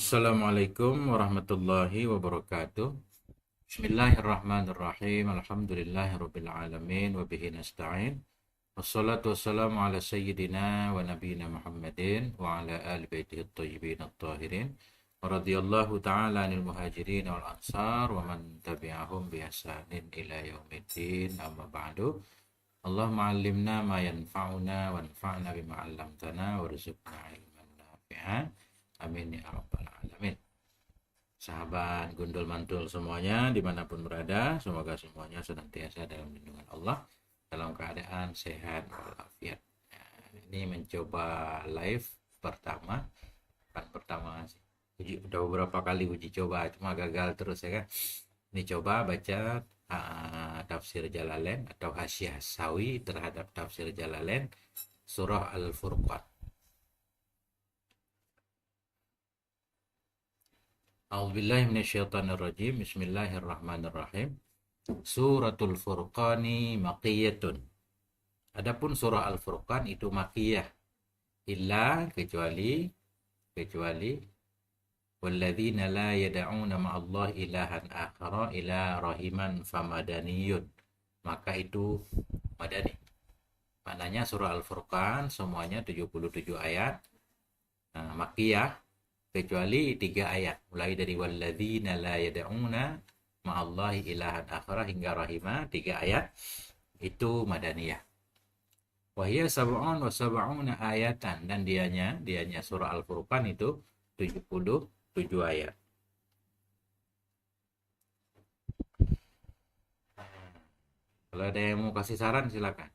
Assalamualaikum warahmatullahi wabarakatuh. Bismillahirrahmanirrahim. Alhamdulillahirabbil alamin wa bihi nasta'in. Wassalatu wassalamu ala sayyidina wa nabiyyina Muhammadin wa ala ali baitihi at-thayyibin at-tahirin. Wa radhiyallahu ta'ala 'anil muhajirin wal ansar wa man tabi'ahum bi ihsanin ila yaumiddin. Amma ba'du. Allahumma 'allimna ma yanfa'una wanfa'na bima 'allamtana warzuqna ilman nafi'an. Amin ya rabbal alamin. Sahabat Gundul Mantul semuanya dimanapun berada, semoga semuanya senantiasa dalam lindungan Allah, dalam keadaan sehat walafiat. Ini mencoba live pertama, bukan pertama sih. Udah beberapa kali uji coba, cuma gagal terus ya kan. Ini coba baca tafsir Jalalain atau Hasyiah Sawi terhadap tafsir Jalalain surah Al-Furqan. A'udzubillahi minasyaitonirrajim. Bismillahirrahmanirrahim. Suratul Furqani maqiyyatun. Adapun surah Al-Furqan itu makkiyah. Illa kecuali walladzina la yad'una ma'allahi ilahan akhara ila rahiman famadaniyun. Maka itu madani. Maknanya surah Al-Furqan semuanya 77 ayat. Makkiyah kecuali 3 ayat, mulai dari walladzina la yad'una ma'allahi ilahan akhara hingga rahimah, 3 ayat itu madaniyah. Wa hiya sab'un wa sab'una ayatan, dan dianya surah Al-Furqan itu 77 ayat. Kalau ada yang mau kasih saran silakan.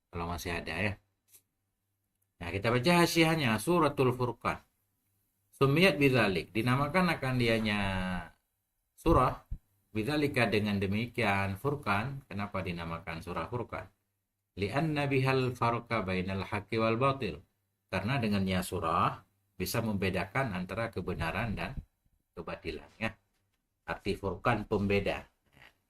Kalau masih ada ya. Nah, kita baca hasyiahnya suratul Furqan. Sumiyat bidzalik, dinamakan akan dianya surah bidzalika dengan demikian Furqan. Kenapa dinamakan surah Furqan? Li'anna bihal farqa bainal haqqi wal batil. Karena dengannya surah bisa membedakan antara kebenaran dan kebatilan ya. Arti Furqan pembeda.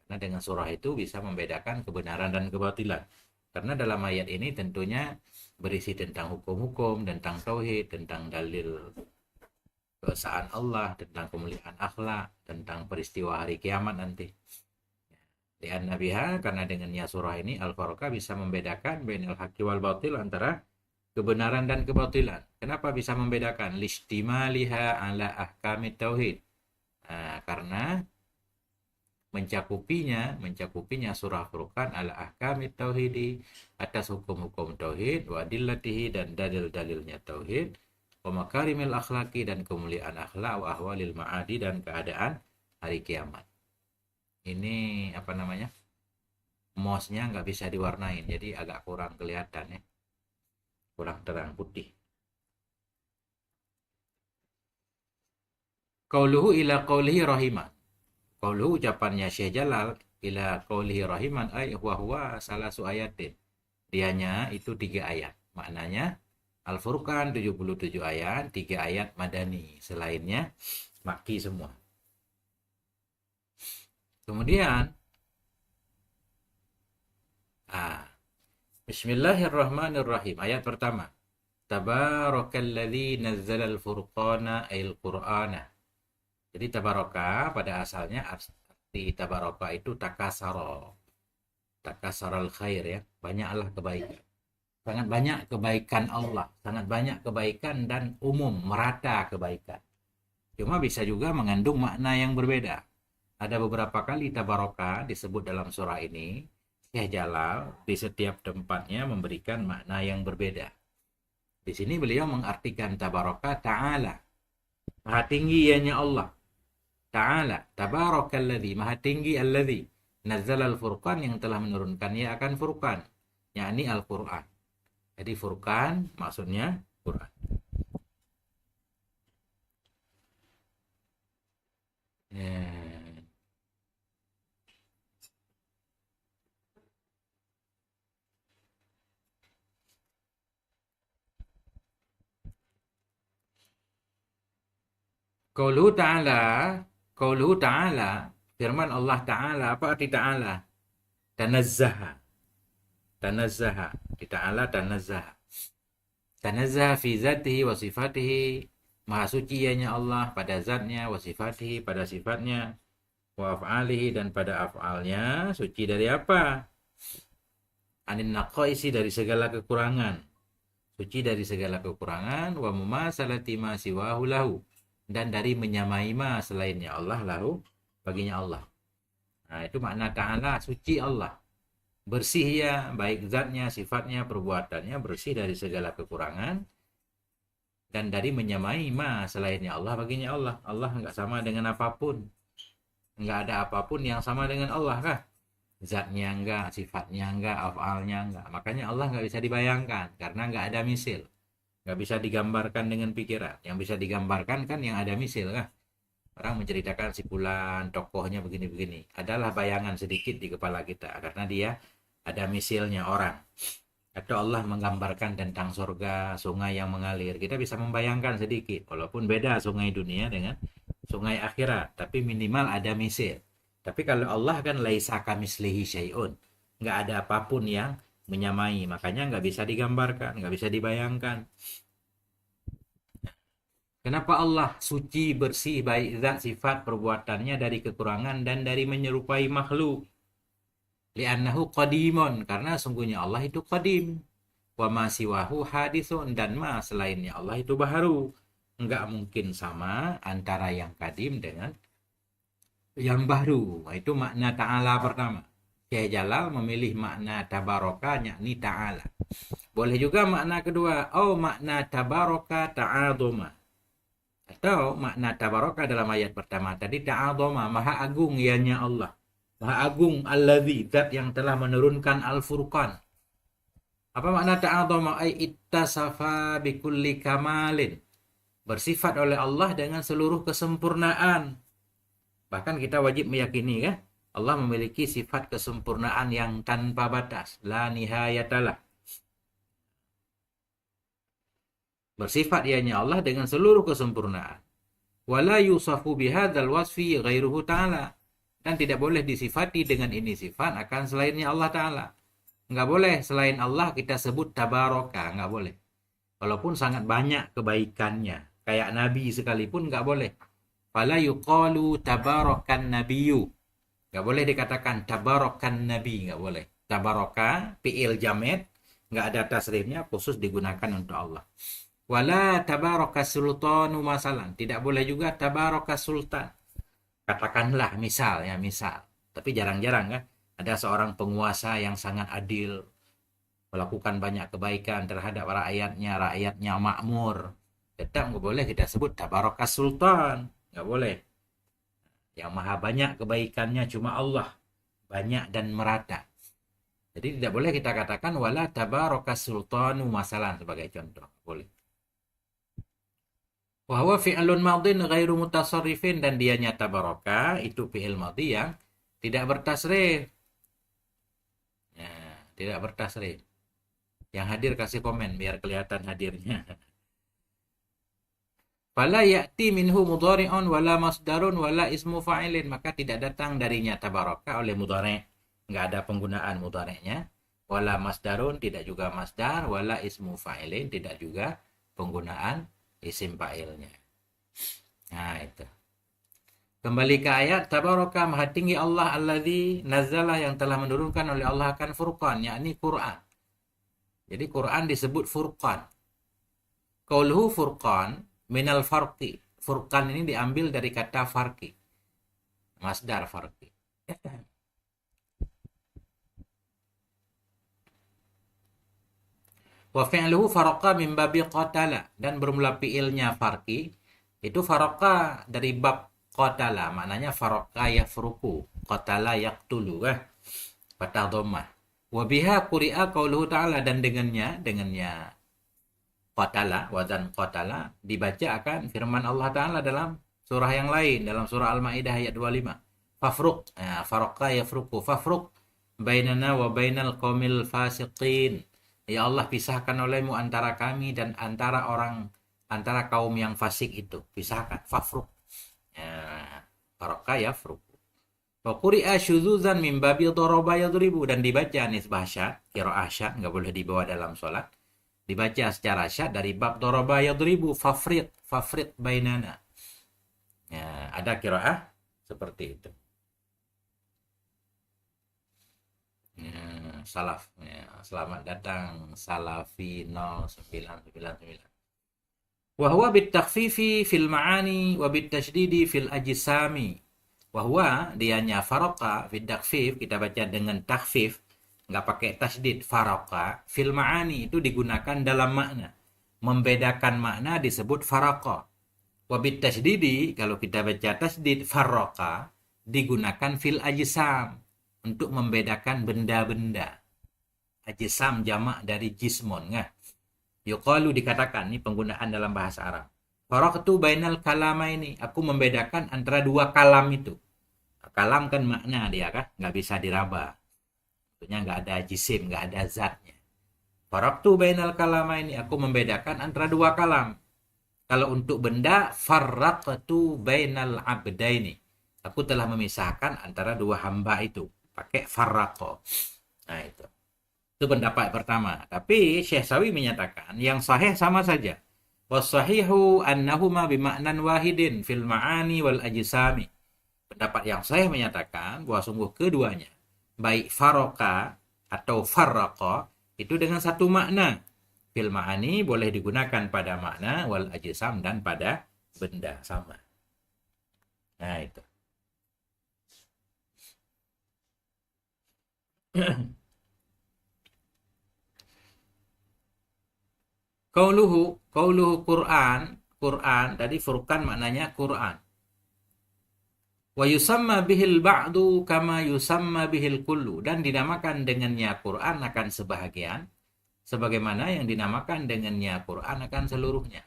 Karena dengan surah itu bisa membedakan kebenaran dan kebatilan. Karena dalam ayat ini tentunya berisi tentang hukum-hukum, tentang tauhid, tentang dalil keesaan Allah, tentang kemuliaan akhlak, tentang peristiwa hari kiamat nanti. Lian nabiha, karena dengannya surah ini Al-Furqan bisa membedakan bainal haqqi wal batil, antara kebenaran dan kebatilan. Kenapa bisa membedakan? Listimaliha ala ahkamit tauhid. Karena mencakupinya surah Furqan ala ahkamit tauhidi, atas hukum-hukum tauhid, wa adillatihi, dan dalil-dalilnya tauhid, wa makarimil akhlaki, dan kemuliaan akhlak, wa ahwalil ma'adi, dan keadaan hari kiamat. Ini apa namanya? Mouse-nya nggak bisa diwarnain, jadi agak kurang kelihatan ya. Kurang terang putih. Qauluhu ila qaulihi rahiman. Qauluhu ucapannya Syekh Jalal, ila qaulihi rahiman ay huwa salasu ayatin. Dianya itu 3 ayat. Maknanya Al-Furqan 77 ayat, 3 ayat madani, selainnya makki semua. Kemudian Bismillahirrahmanirrahim. Ayat pertama. Tabarakalladzi nazzalal furqana ayil qur'ana. Jadi tabaraka pada asalnya arti tabaraka itu takasaral khair ya, banyaklah kebaikan. Sangat banyak kebaikan Allah, sangat banyak kebaikan dan umum, merata kebaikan. Cuma bisa juga mengandung makna yang berbeda. Ada beberapa kali tabaraka disebut dalam surah ini. Syekh Jalal di setiap tempatnya memberikan makna yang berbeda. Di sini beliau mengartikan tabaraka ta'ala, maha tinggi ianya Allah. Ta'ala, tabarakalladzi, maha tinggi alladzi nazzalal furqan, yang telah menurunkannya akan Furqan, yakni Al-Qur'an. Jadi Furqan maksudnya Quran. Qauluhu ta'ala, firman Allah Ta'ala. Apa arti Ta'ala? Tanazzaha. Di Ta'ala tanazzaha. Tanazzaha fi zatihi wa sifatihi Maha suci ianya Allah pada zatnya, wa sifatihi pada sifatnya, wa af'alihi dan pada af'alnya. Suci dari apa? Anin naqaisi dari segala kekurangan. Suci dari segala kekurangan, wa mumasalati ma siwahu lahu, dan dari menyamai ma selainnya Allah lahu baginya Allah. Nah, itu makna ta'ala, suci Allah. Bersih ya, baik zatnya, sifatnya, perbuatannya, bersih dari segala kekurangan dan dari menyamai ma selainnya Allah baginya Allah. Allah nggak sama dengan apapun. Nggak ada apapun yang sama dengan Allah kah? Zatnya enggak, sifatnya enggak, afalnya enggak. Makanya Allah nggak bisa dibayangkan karena nggak ada misil. Nggak bisa digambarkan dengan pikiran. Yang bisa digambarkan kan yang ada misil kah? Orang menceritakan si fulan, tokohnya begini-begini. Adalah bayangan sedikit di kepala kita karena dia ada misilnya orang. Atau Allah menggambarkan tentang surga, sungai yang mengalir. Kita bisa membayangkan sedikit, walaupun beda sungai dunia dengan sungai akhirat, tapi minimal ada misil. Tapi kalau Allah kan laisa kamislihi syai'un, nggak ada apapun yang menyamai, makanya nggak bisa digambarkan, nggak bisa dibayangkan. Kenapa Allah suci, bersih, baik zat, sifat, perbuatannya dari kekurangan dan dari menyerupai makhluk? Li'annahu qadimun, karena sungguhnya Allah itu qadim. Wa ma siwahu hadithun, dan ma selainnya Allah itu baharu. Enggak mungkin sama antara yang qadim dengan yang baru. Itu makna ta'ala pertama. Syekh Jalal memilih makna tabaraka, yakni ta'ala. Boleh juga makna kedua, makna tabaraka ta'adoma. Atau makna tabaraka dalam ayat pertama tadi, ta'adoma, maha agung ianya Allah. Maha agung alladzi, zat yang telah menurunkan Al-Furqan. Apa makna ta'adoma? Ay ittasafa bikulli kamalin. Bersifat oleh Allah dengan seluruh kesempurnaan. Bahkan kita wajib meyakini kan, Allah memiliki sifat kesempurnaan yang tanpa batas. La nihayatalah. Bersifat ianya Allah dengan seluruh kesempurnaan. Wala yusafu bihadzal wasfi ghairuhu ta'ala. Dan tidak boleh disifati dengan ini sifat akan selainnya Allah Ta'ala. Nggak boleh selain Allah kita sebut tabaraka, nggak boleh. Walaupun sangat banyak kebaikannya. Kayak Nabi sekalipun nggak boleh. Fala yuqalu tabarakan nabiyyu. Nggak boleh dikatakan tabarakan nabi, nggak boleh. Tabaraka, fi'il jamed, nggak ada tasrifnya, khusus digunakan untuk Allah. Wala tabaraka sultanu masalan. Tidak boleh juga tabaraka sultan. Katakanlah misal, tapi jarang-jarang kan ada seorang penguasa yang sangat adil, melakukan banyak kebaikan terhadap rakyatnya makmur. Tetap nggak boleh kita sebut tabarakas sultan, nggak boleh. Yang maha banyak kebaikannya cuma Allah, banyak dan merata. Jadi tidak boleh kita katakan wala tabarakas sultanu masalan sebagai contoh, boleh. Wa huwa fi'lun madhin ghairu mutasarrifin, dan dianya tabaraka itu fi'il madhi yang tidak bertasrif. Ya, tidak bertasrif. Yang hadir kasih komen biar kelihatan hadirnya. Fala ya'ti minhu mudhari'un wala masdarun wala ismu fa'ilin, maka tidak datang darinya tabaraka oleh mudhari'. Enggak ada penggunaan mudhari'nya. Wala masdarun, tidak juga masdar, wala ismu fa'ilin, tidak juga penggunaan isim fa'ilnya. Nah, itu. Kembali ke ayat, tabaraka, maha tinggi Allah alladzi nazzala, yang telah menurunkan oleh Allah akan Furqan, yakni Quran. Jadi Quran disebut Furqan. Qauluhu Furqan minal farqi. Furqan ini diambil dari kata farqi. Masdar farqi. Wa fi'luhu faraqa min babi qatala, dan bermula fi'ilnya farqi itu faraqa dari bab qatala, maknanya faraqa yafruqu, qatala yaqtulu patah dhammah. Wa biha quri'a qauluhu ta'ala, dan dengannya qatala, wazan qatala dibaca akan firman Allah Ta'ala dalam surah yang lain, dalam surah Al-Maidah ayat 25. Fafruq, faraqa yafruqu, fafruq bainana wa bainal qaumil fasiqin. Ya Allah, pisahkan olehmu antara kami dan antara kaum yang fasik itu. Pisahkan. Fafruq. Faraka yafruq. Wa quri'a syudzuzan min babi daraba yadribu, dan dibaca nisbah syad, qiraah syad, enggak boleh dibawa dalam salat. Dibaca secara syad dari bab daraba yadribu fafrid bainana. Ya, ada qiraah seperti itu. Ya, salaf. Ya, selamat datang Salafi 0999. Wa huwa bitakhfifi fil ma'ani wa bitasydidi fil ajsami. Wa huwa dianya faroqa fid takhfif, kita baca dengan takhfif, nggak pakai tasydid. Faroqa fil ma'ani itu digunakan dalam makna. Membedakan makna disebut faroqa. Wa bitasydidi kalau kita baca tasydid faroqa digunakan fil ajsam untuk membedakan benda-benda. Ajsam jamak dari jismun, nggak? Yuqalu dikatakan, ini penggunaan dalam bahasa Arab. Faraqtu bainal kalamaini, aku membedakan antara dua kalam itu. Kalam kan makna dia kan, nggak bisa diraba. Maksudnya nggak ada jisim, nggak ada zatnya. Faraqtu bainal kalamaini, aku membedakan antara dua kalam. Kalau untuk benda, farraqtu bainal abdaini, aku telah memisahkan antara dua hamba itu. Pakai farraqo. Nah itu. Itu pendapat pertama. Tapi Syekh Sawi menyatakan yang sahih sama saja. Wasahihu annahuma bima'nan wahidin fil ma'ani wal ajsami. Pendapat yang sahih menyatakan bahwa sungguh keduanya, baik faroka atau farraqa, itu dengan satu makna. Fil ma'ani boleh digunakan pada makna, wal ajsam dan pada benda sama. Nah itu. Qauluhu Quran tadi Furqan maknanya Quran. Wa yusamma bihil ba'du kama yusamma bihil kullu, dan dinamakan dengannya Quran akan sebahagian sebagaimana yang dinamakan dengannya Quran akan seluruhnya.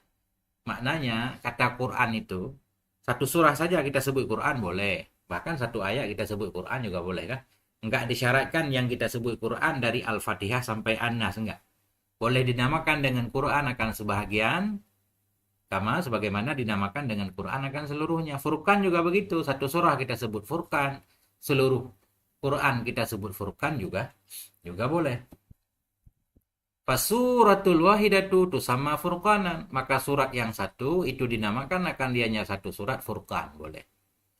Maknanya kata Quran itu satu surah saja kita sebut Quran boleh, bahkan satu ayat kita sebut Quran juga boleh kan? Enggak disyaratkan yang kita sebut Quran dari Al-Fatihah sampai An-Nas, enggak. Boleh dinamakan dengan Quran akan sebahagian, sama sebagaimana dinamakan dengan Quran akan seluruhnya. Furqan juga begitu, satu surah kita sebut Furqan, seluruh Quran kita sebut Furqan juga boleh. Fasuratul wahidatu tusamma furqanan, maka surat yang satu itu dinamakan akan dianya satu surat Furqan, boleh.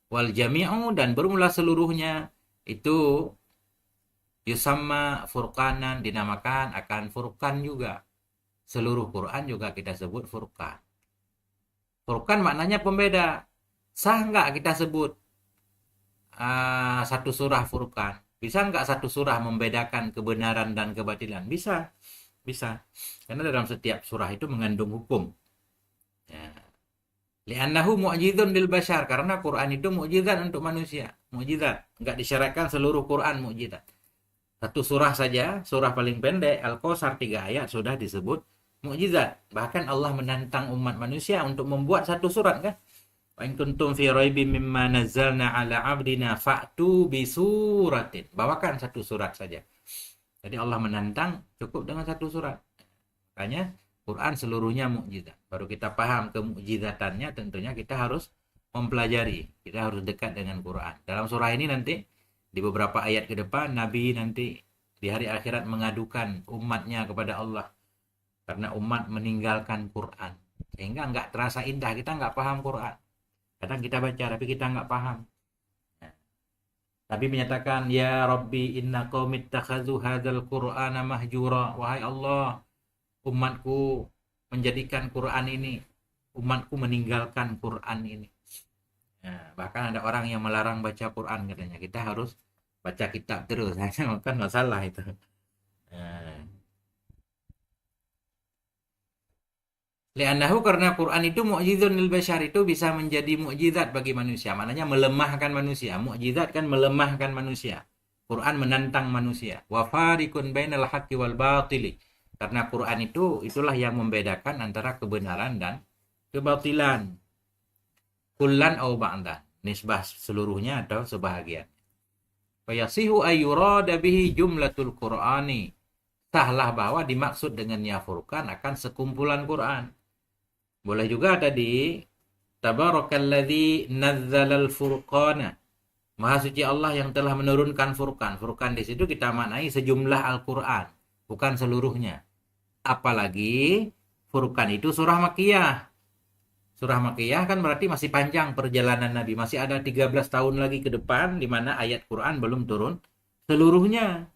Wal jami'u, dan bermula seluruhnya itu yusamma furqanan, dinamakan akan Furqan juga. Seluruh Quran juga kita sebut Furqan. Furqan maknanya pembeda. Sah nggak kita sebut satu surah Furqan? Bisa nggak satu surah membedakan kebenaran dan kebatilan? Bisa. Karena dalam setiap surah itu mengandung hukum. Ya. Li'annahu mu'jizun lil bashar, karena Quran itu mukjizat untuk manusia. Mukjizat, nggak disyaratkan seluruh Quran mukjizat. Satu surah saja, surah paling pendek, Al-Kautsar 3 ayat sudah disebut mukjizat. Bahkan Allah menantang umat manusia untuk membuat satu surat kan. Wa in kuntum fi raibin mimma nazzalna ala 'abdina fa'tu bi suratin. Bawakan satu surat saja. Jadi Allah menantang cukup dengan satu surat. Makanya Quran seluruhnya mukjizat. Baru kita paham kemukjizatannya, tentunya kita harus mempelajari. Kita harus dekat dengan Quran. Dalam surah ini nanti di beberapa ayat ke depan, Nabi nanti di hari akhirat mengadukan umatnya kepada Allah karena umat meninggalkan Quran, sehingga nggak terasa indah, kita nggak paham Quran. Kadang kita baca tapi kita nggak paham. Nabi menyatakan, ya Rabbi inna qaumi ittakhadhu hadzal qur'ana mahjura. Wahai Allah, umatku menjadikan Quran ini, umatku meninggalkan Quran ini. Nah, bahkan ada orang yang melarang baca Quran, katanya kita harus baca kitab terus. Kan masalah itu. Li'annahu, karena Quran itu mu'jizun lil bashar, itu bisa menjadi mukjizat bagi manusia. Maknanya melemahkan manusia. Mukjizat kan melemahkan manusia. Quran menantang manusia. Wa fariqun bainal haqqi wal batili. Karena Quran itu itulah yang membedakan antara kebenaran dan kebatilan. Kullan au ba'dan, nisbah seluruhnya atau sebahagian. Fayasihu ayyurada bihi jumlatul Qur'ani. Sahlah bahwa dimaksud dengannya Furqan akan sekumpulan Quran. Boleh juga tadi tabarakalladzi nazzalal furqana. Maha suci Allah yang telah menurunkan Furqan. Furqan di situ kita maknai sejumlah Al-Qur'an, bukan seluruhnya. apalagi Furqan itu surah Makkiyah. Surah Makkiyah kan berarti masih panjang perjalanan Nabi. Masih ada 13 tahun lagi ke depan di mana ayat Quran belum turun seluruhnya.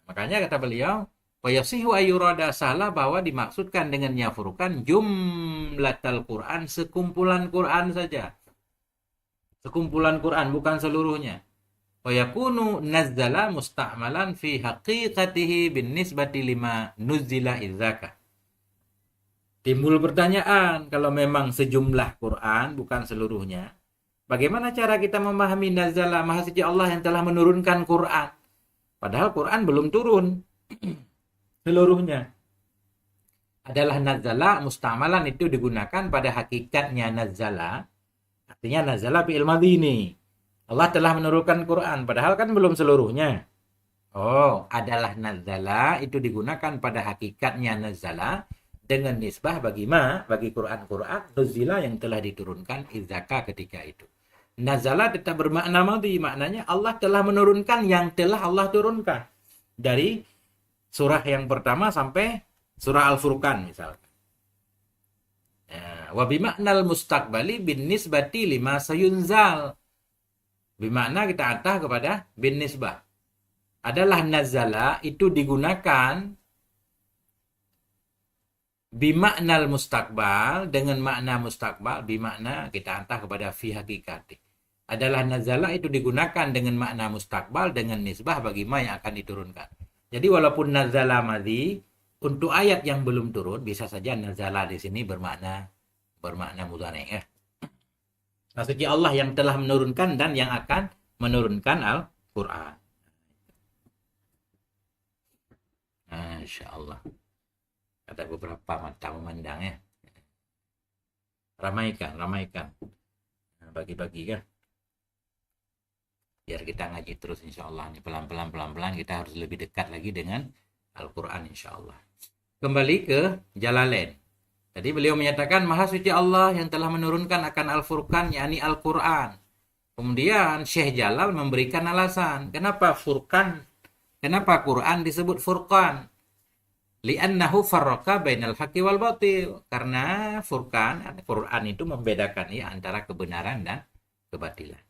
Makanya kata beliau, wa yasihu ayyurada salah bahwa dimaksudkan dengannya Furqan jumlatal Quran, sekumpulan Quran saja. Sekumpulan Quran bukan seluruhnya. Wa yakunu nazzala musta'malan fi haqiqatihi bin nisbati lima nuzila idzaka. Timbul pertanyaan, kalau memang sejumlah Quran, bukan seluruhnya, bagaimana cara kita memahami nazala, Maha Suci Allah yang telah menurunkan Quran? Padahal Quran belum turun seluruhnya. Adalah nazala, musta'malan itu digunakan pada hakikatnya nazala. Artinya nazala fi'il madhi ini. Allah telah menurunkan Quran, padahal kan belum seluruhnya. Oh, adalah nazala, itu digunakan pada hakikatnya nazala, dengan nisbah bagi Quran nuzila yang telah diturunkan idzaka ketika itu. Nazala tetap bermakna madhi, maknanya Allah telah menurunkan yang telah Allah turunkan. Dari surah yang pertama sampai surah Al-Furqan misalkan. Wa bimaknal mustaqbali bin nisbati lima sayunzal. Bimakna kita atah kepada bin nisbah. Adalah nazala itu digunakan bimaknal mustaqbal, dengan makna mustaqbal, bimakna kita antah kepada fi hakikati. Adalah nazala itu digunakan dengan makna mustaqbal dengan nisbah bagi ma yang akan diturunkan. Jadi walaupun nazala madhi, untuk ayat yang belum turun bisa saja nazala di sini bermakna mudhari ya. Maksudnya Allah yang telah menurunkan dan yang akan menurunkan Al-Qur'an. Insyaallah. Kata beberapa mata memandang ya. Ramaikan. Bagi-bagi kan. Biar kita ngaji terus insyaallah. Ini pelan-pelan kita harus lebih dekat lagi dengan Al-Quran insyaallah. Kembali ke Jalalain. Tadi beliau menyatakan Maha Suci Allah yang telah menurunkan akan Al-Furqan, yakni Al-Quran. Kemudian Syekh Jalal memberikan alasan. Kenapa Quran disebut Furqan? Li'annahu farraqa bainal haqqi wal batil. Karena Quran itu membedakan ya antara kebenaran dan kebatilan.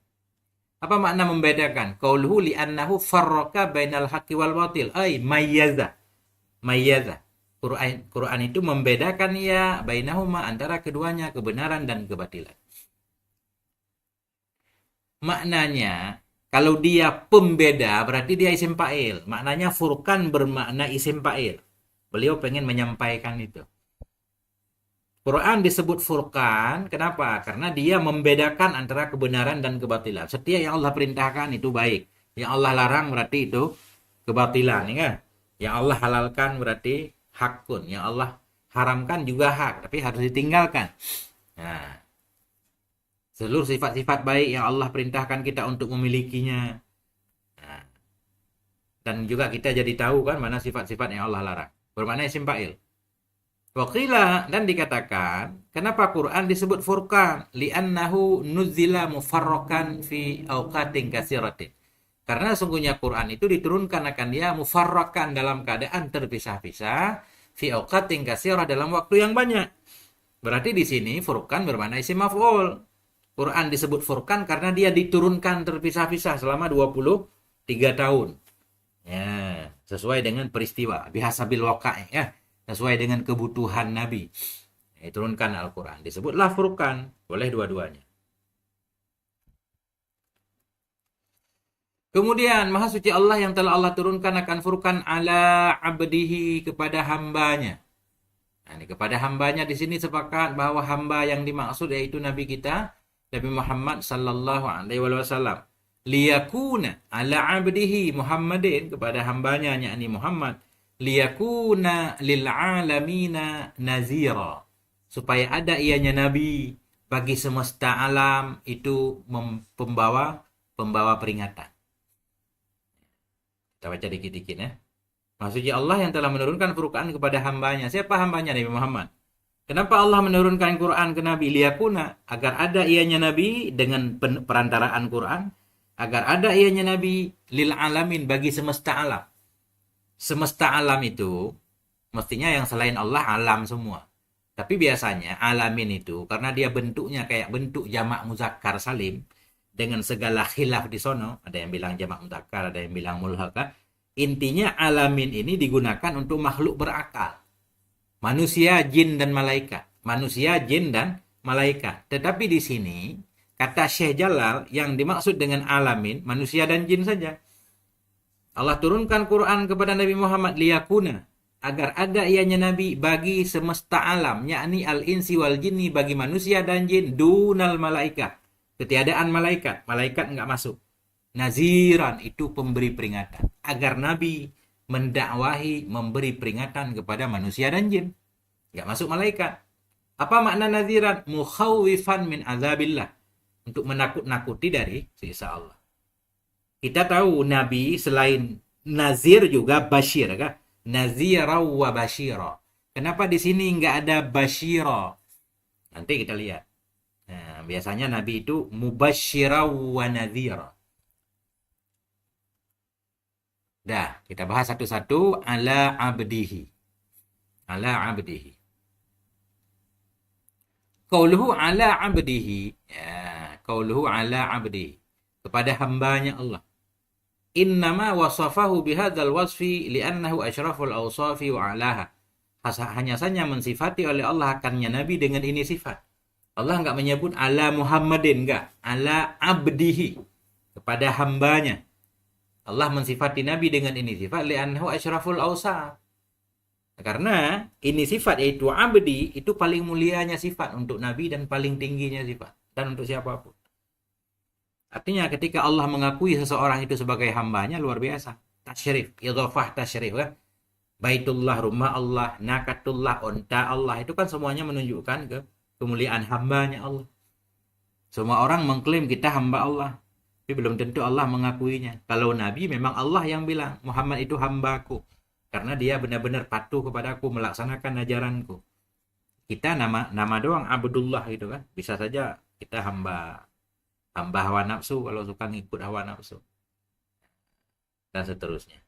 Apa makna membedakan? Qauluhu li'annahu farraqa bainal haqqi wal batil. Ay mayyaza. Quran itu membedakan ya bainahuma antara keduanya, kebenaran dan kebatilan. Maknanya kalau dia pembeda berarti dia isim fa'il. Maknanya Furqan bermakna isim fa'il. Beliau pengen menyampaikan itu. Quran disebut Furqan, kenapa? Karena dia membedakan antara kebenaran dan kebatilan. Setiap yang Allah perintahkan itu baik. Yang Allah larang berarti itu kebatilan. Ya? Yang Allah halalkan berarti hakun. Yang Allah haramkan juga hak, tapi harus ditinggalkan. Nah, seluruh sifat-sifat baik yang Allah perintahkan kita untuk memilikinya. Nah, dan juga kita jadi tahu kan mana sifat-sifat yang Allah larang. Bermakna isim fa'il. Waqila, dan dikatakan, kenapa Quran disebut Furqan? Li'annahu nuzila mufarrokan fi awqatin kasiratin. Karena sungguhnya Quran itu diturunkan akan dia mufarrokan dalam keadaan terpisah-pisah, fi awqatin kasirah dalam waktu yang banyak. Berarti di sini Furqan bermakna isim maf'ul. Quran disebut Furqan karena dia diturunkan terpisah-pisah selama 23 tahun. Ya, sesuai dengan peristiwa bihasabil waqa'i ya, sesuai dengan kebutuhan Nabi. Turunkan Al-Quran, disebutlah Furqan, boleh dua-duanya. Kemudian Maha Suci Allah yang telah Allah turunkan akan Furqan ala abdihi, kepada hambanya. Nah, ini kepada hambanya di sini sepakat bahwa hamba yang dimaksud yaitu Nabi kita Nabi Muhammad sallallahu alaihi wasallam. Liyakuna ala abdihi Muhammadin, kepada hambanya yakni Muhammad, liyakuna lil alamina nazira, supaya ada ianya nabi bagi semesta alam itu pembawa peringatan. Kita baca dikit-dikit ya. Maksudnya Allah yang telah menurunkan Furqan kepada hambanya. Siapa hambanya? Nabi Muhammad. Kenapa Allah menurunkan Quran ke Nabi? Liyakuna, agar ada ianya nabi dengan perantaraan Quran, agar ada ianya nabi lil alamin, bagi semesta alam. Semesta alam itu Mestinya yang selain Allah alam semua. Tapi biasanya alamin itu karena dia bentuknya kayak bentuk jamak muzakkar salim dengan segala khilaf di sono, ada yang bilang jamak muzakkar, ada yang bilang mulhaqah. Intinya alamin ini digunakan untuk makhluk berakal. Manusia, jin dan malaikat. Manusia, jin dan malaikat. Tetapi di sini kata Syekh Jalal yang dimaksud dengan alamin manusia dan jin saja. Allah turunkan Quran kepada Nabi Muhammad liyakuna, agar ada ianya Nabi bagi semesta alam, yakni al-insi wal jinni, bagi manusia dan jin, dunal malaikat, ketiadaan malaikat, malaikat enggak masuk. Naziran, itu pemberi peringatan, agar Nabi mendakwahi, memberi peringatan kepada manusia dan jin, enggak masuk malaikat. Apa makna naziran? Mukhawifan min azabillah, untuk menakut-nakuti dari siksa Allah. Kita tahu Nabi selain nazir juga basyir, kan? Nazira wa basyira. Kenapa di sini nggak ada basyira? Nanti kita lihat. Nah, biasanya Nabi itu mubasyira wa nazira. Dah, kita bahas satu-satu. Ala abdihi. Ala abdihi. Qauluhu ala abdihi. Ya, qauluhu ala abdihi. Kepada hambanya Allah. Innama wasafahu bihadzal wasfi li'annahu asyraful awsafi wa alaha. Hanya saja mensifati oleh Allah akannya Nabi dengan ini sifat. Allah enggak menyebut ala Muhammadin, enggak. Ala abdihi, kepada hambanya. Allah mensifati Nabi dengan ini sifat li'annahu asyraful awsaf. Karena ini sifat yaitu abdi itu paling mulianya sifat untuk Nabi dan paling tingginya sifat dan untuk siapapun. Artinya ketika Allah mengakui seseorang itu sebagai hambanya, luar biasa. Tasyrif, idhafah tasyrif, kan? Baitullah, rumah Allah, nakatullah, unta Allah, itu kan semuanya menunjukkan ke kemuliaan hambanya Allah. Semua orang mengklaim kita hamba Allah, tapi belum tentu Allah mengakuinya. Kalau Nabi memang Allah yang bilang, Muhammad itu hambaku, karena dia benar-benar patuh kepadaku, melaksanakan ajaranku. Kita nama doang Abdullah gitu kan, bisa saja kita hamba hawa nafsu kalau suka ngikut hawa nafsu dan seterusnya.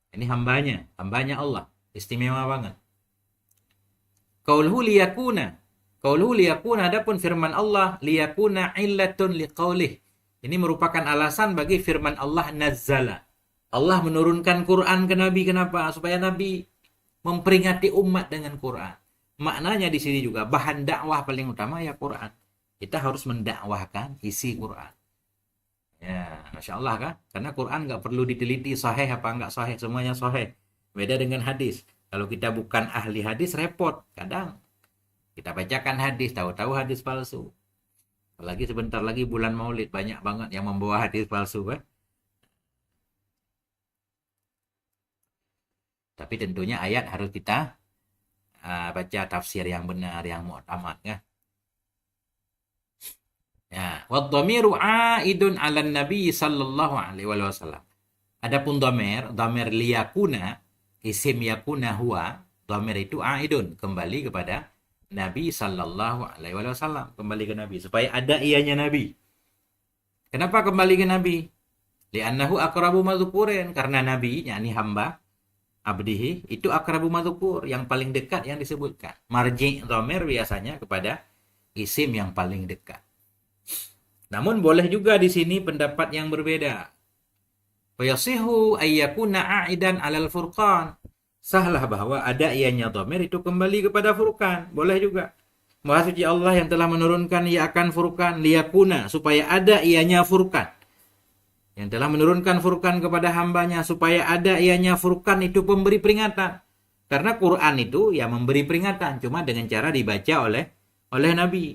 Ini hambanya Allah, istimewa banget. Qauluhu liyakuna, adapun firman Allah liyakuna illatun liqaulih, ini merupakan alasan bagi firman Allah nazzala. Allah menurunkan Quran ke Nabi, kenapa? Supaya Nabi memperingati umat dengan Quran. Maknanya di sini juga bahan dakwah paling utama ya Quran. Kita harus mendakwahkan isi Quran. Ya, Masya Allah kan? Karena Quran nggak perlu diteliti sahih apa nggak sahih, semuanya sahih. Beda dengan hadis. Kalau kita bukan ahli hadis, repot. Kadang kita bacakan hadis, tahu-tahu hadis palsu. Apalagi sebentar lagi bulan Maulid, banyak banget yang membawa hadis palsu kan? Tapi tentunya ayat harus kita baca tafsir yang benar, yang mu'tamad kan? Ya, wadh-dhamiru aidun 'alan nabi sallallahu alaihi wasallam. Adapun dhamir liyakuna, isim yakuna huwa, dhamir itu aidun, kembali kepada Nabi sallallahu alaihi wasallam, kembali ke Nabi supaya ada ianya Nabi. Kenapa kembali ke Nabi? Li'annahu aqrabu madzukurin, karena Nabi yakni hamba abdihi itu aqrabu madzukur, yang paling dekat yang disebutkan. Marji' dhamir biasanya kepada isim yang paling dekat. Namun boleh juga di sini pendapat yang berbeda. Fayasihu ayyakuna a'idan 'alal furqan. Sahlah bahwa ada ianya dhamir itu kembali kepada Furqan. Boleh juga. Maha suci Allah yang telah menurunkan ia akan Furqan liyakuna, supaya ada ianya Furqan. Yang telah menurunkan Furqan kepada hambanya supaya ada ianya Furqan, itu pemberi peringatan. Karena Quran itu ya memberi peringatan, cuma dengan cara dibaca oleh Nabi.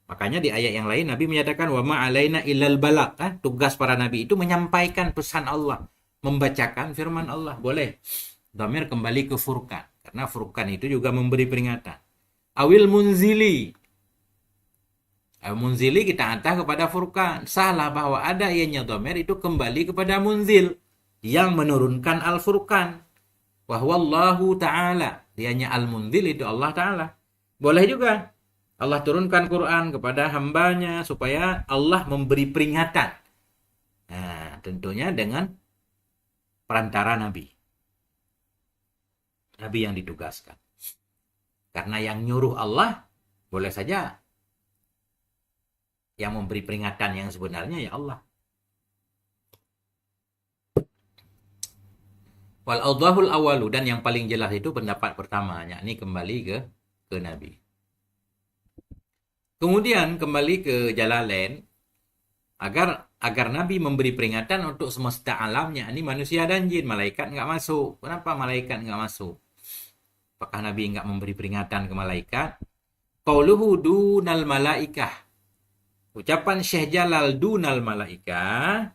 Makanya di ayat yang lain Nabi menyatakan wa ma alaina illal balagh, tugas para nabi itu menyampaikan pesan Allah, membacakan firman Allah. Boleh dhamir kembali ke Furqan, karena Furqan itu juga memberi peringatan. Awil munzili, munzili kita antah kepada Furqan. Salah bahwa ada ianya dhamir itu kembali kepada munzil yang menurunkan Al-Furqan. Wa huwallahu ta'ala, dianya al-munzil itu Allah Ta'ala. Boleh juga Allah turunkan Quran kepada hambanya supaya Allah memberi peringatan. Nah, tentunya dengan perantara Nabi. Nabi yang ditugaskan. Karena yang nyuruh Allah, boleh saja yang memberi peringatan yang sebenarnya ya Allah. Wal awdahul awalu, dan yang paling jelas itu pendapat pertama, yakni kembali ke Nabi. Kemudian kembali ke Jalalain, agar Nabi memberi peringatan untuk semesta alamnya, ini manusia dan jin. Malaikat nggak masuk. Kenapa malaikat nggak masuk? Apakah Nabi nggak memberi peringatan ke malaikat? Qauluhu dunal malaikah. Ucapan Syekh Jalal dunal malaikah.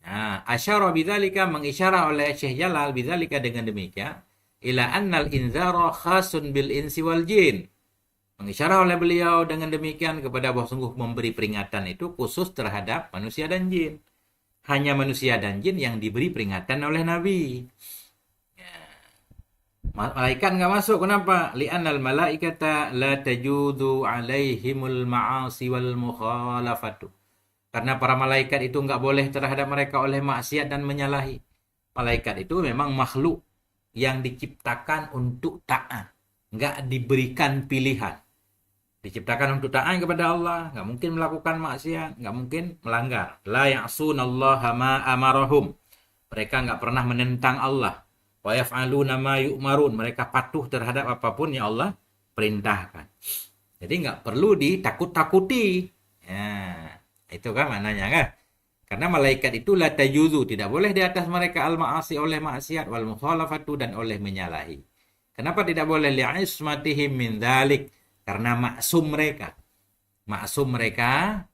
Nah, asyara bidzalika, mengisyarah oleh Syekh Jalal bidzalika dengan demikian, ila annal inzara khasun bil insi wal jin. Mengisyarah oleh beliau dengan demikian kepada bahwa sungguh memberi peringatan itu khusus terhadap manusia dan jin. Hanya manusia dan jin yang diberi peringatan oleh Nabi. Malaikat nggak masuk. Kenapa? Li'annal malaikata la tajudu alaihimul ma'asi wal mukhalafatu. Karena para malaikat itu nggak boleh terhadap mereka oleh maksiat dan menyalahi. Malaikat itu memang makhluk yang diciptakan untuk taat. Nggak diberikan pilihan. Diciptakan untuk taat kepada Allah, nggak mungkin melakukan maksiat, nggak mungkin melanggar. La ya'sunallaha ma amarahum. Mereka nggak pernah menentang Allah. Wa yaf'aluna ma yu'marun. Mereka patuh terhadap apapun yang Allah perintahkan. Jadi nggak perlu ditakut-takuti. Ya, itu kan maknanya kan. Karena malaikat itu la tajuzu, tidak boleh di atas mereka al-ma'asi, oleh maksiat, wal mukhalafatu, dan oleh menyalahi. Kenapa tidak boleh? Li'ismatihim min dzalik. Karena maksum mereka. Maksum mereka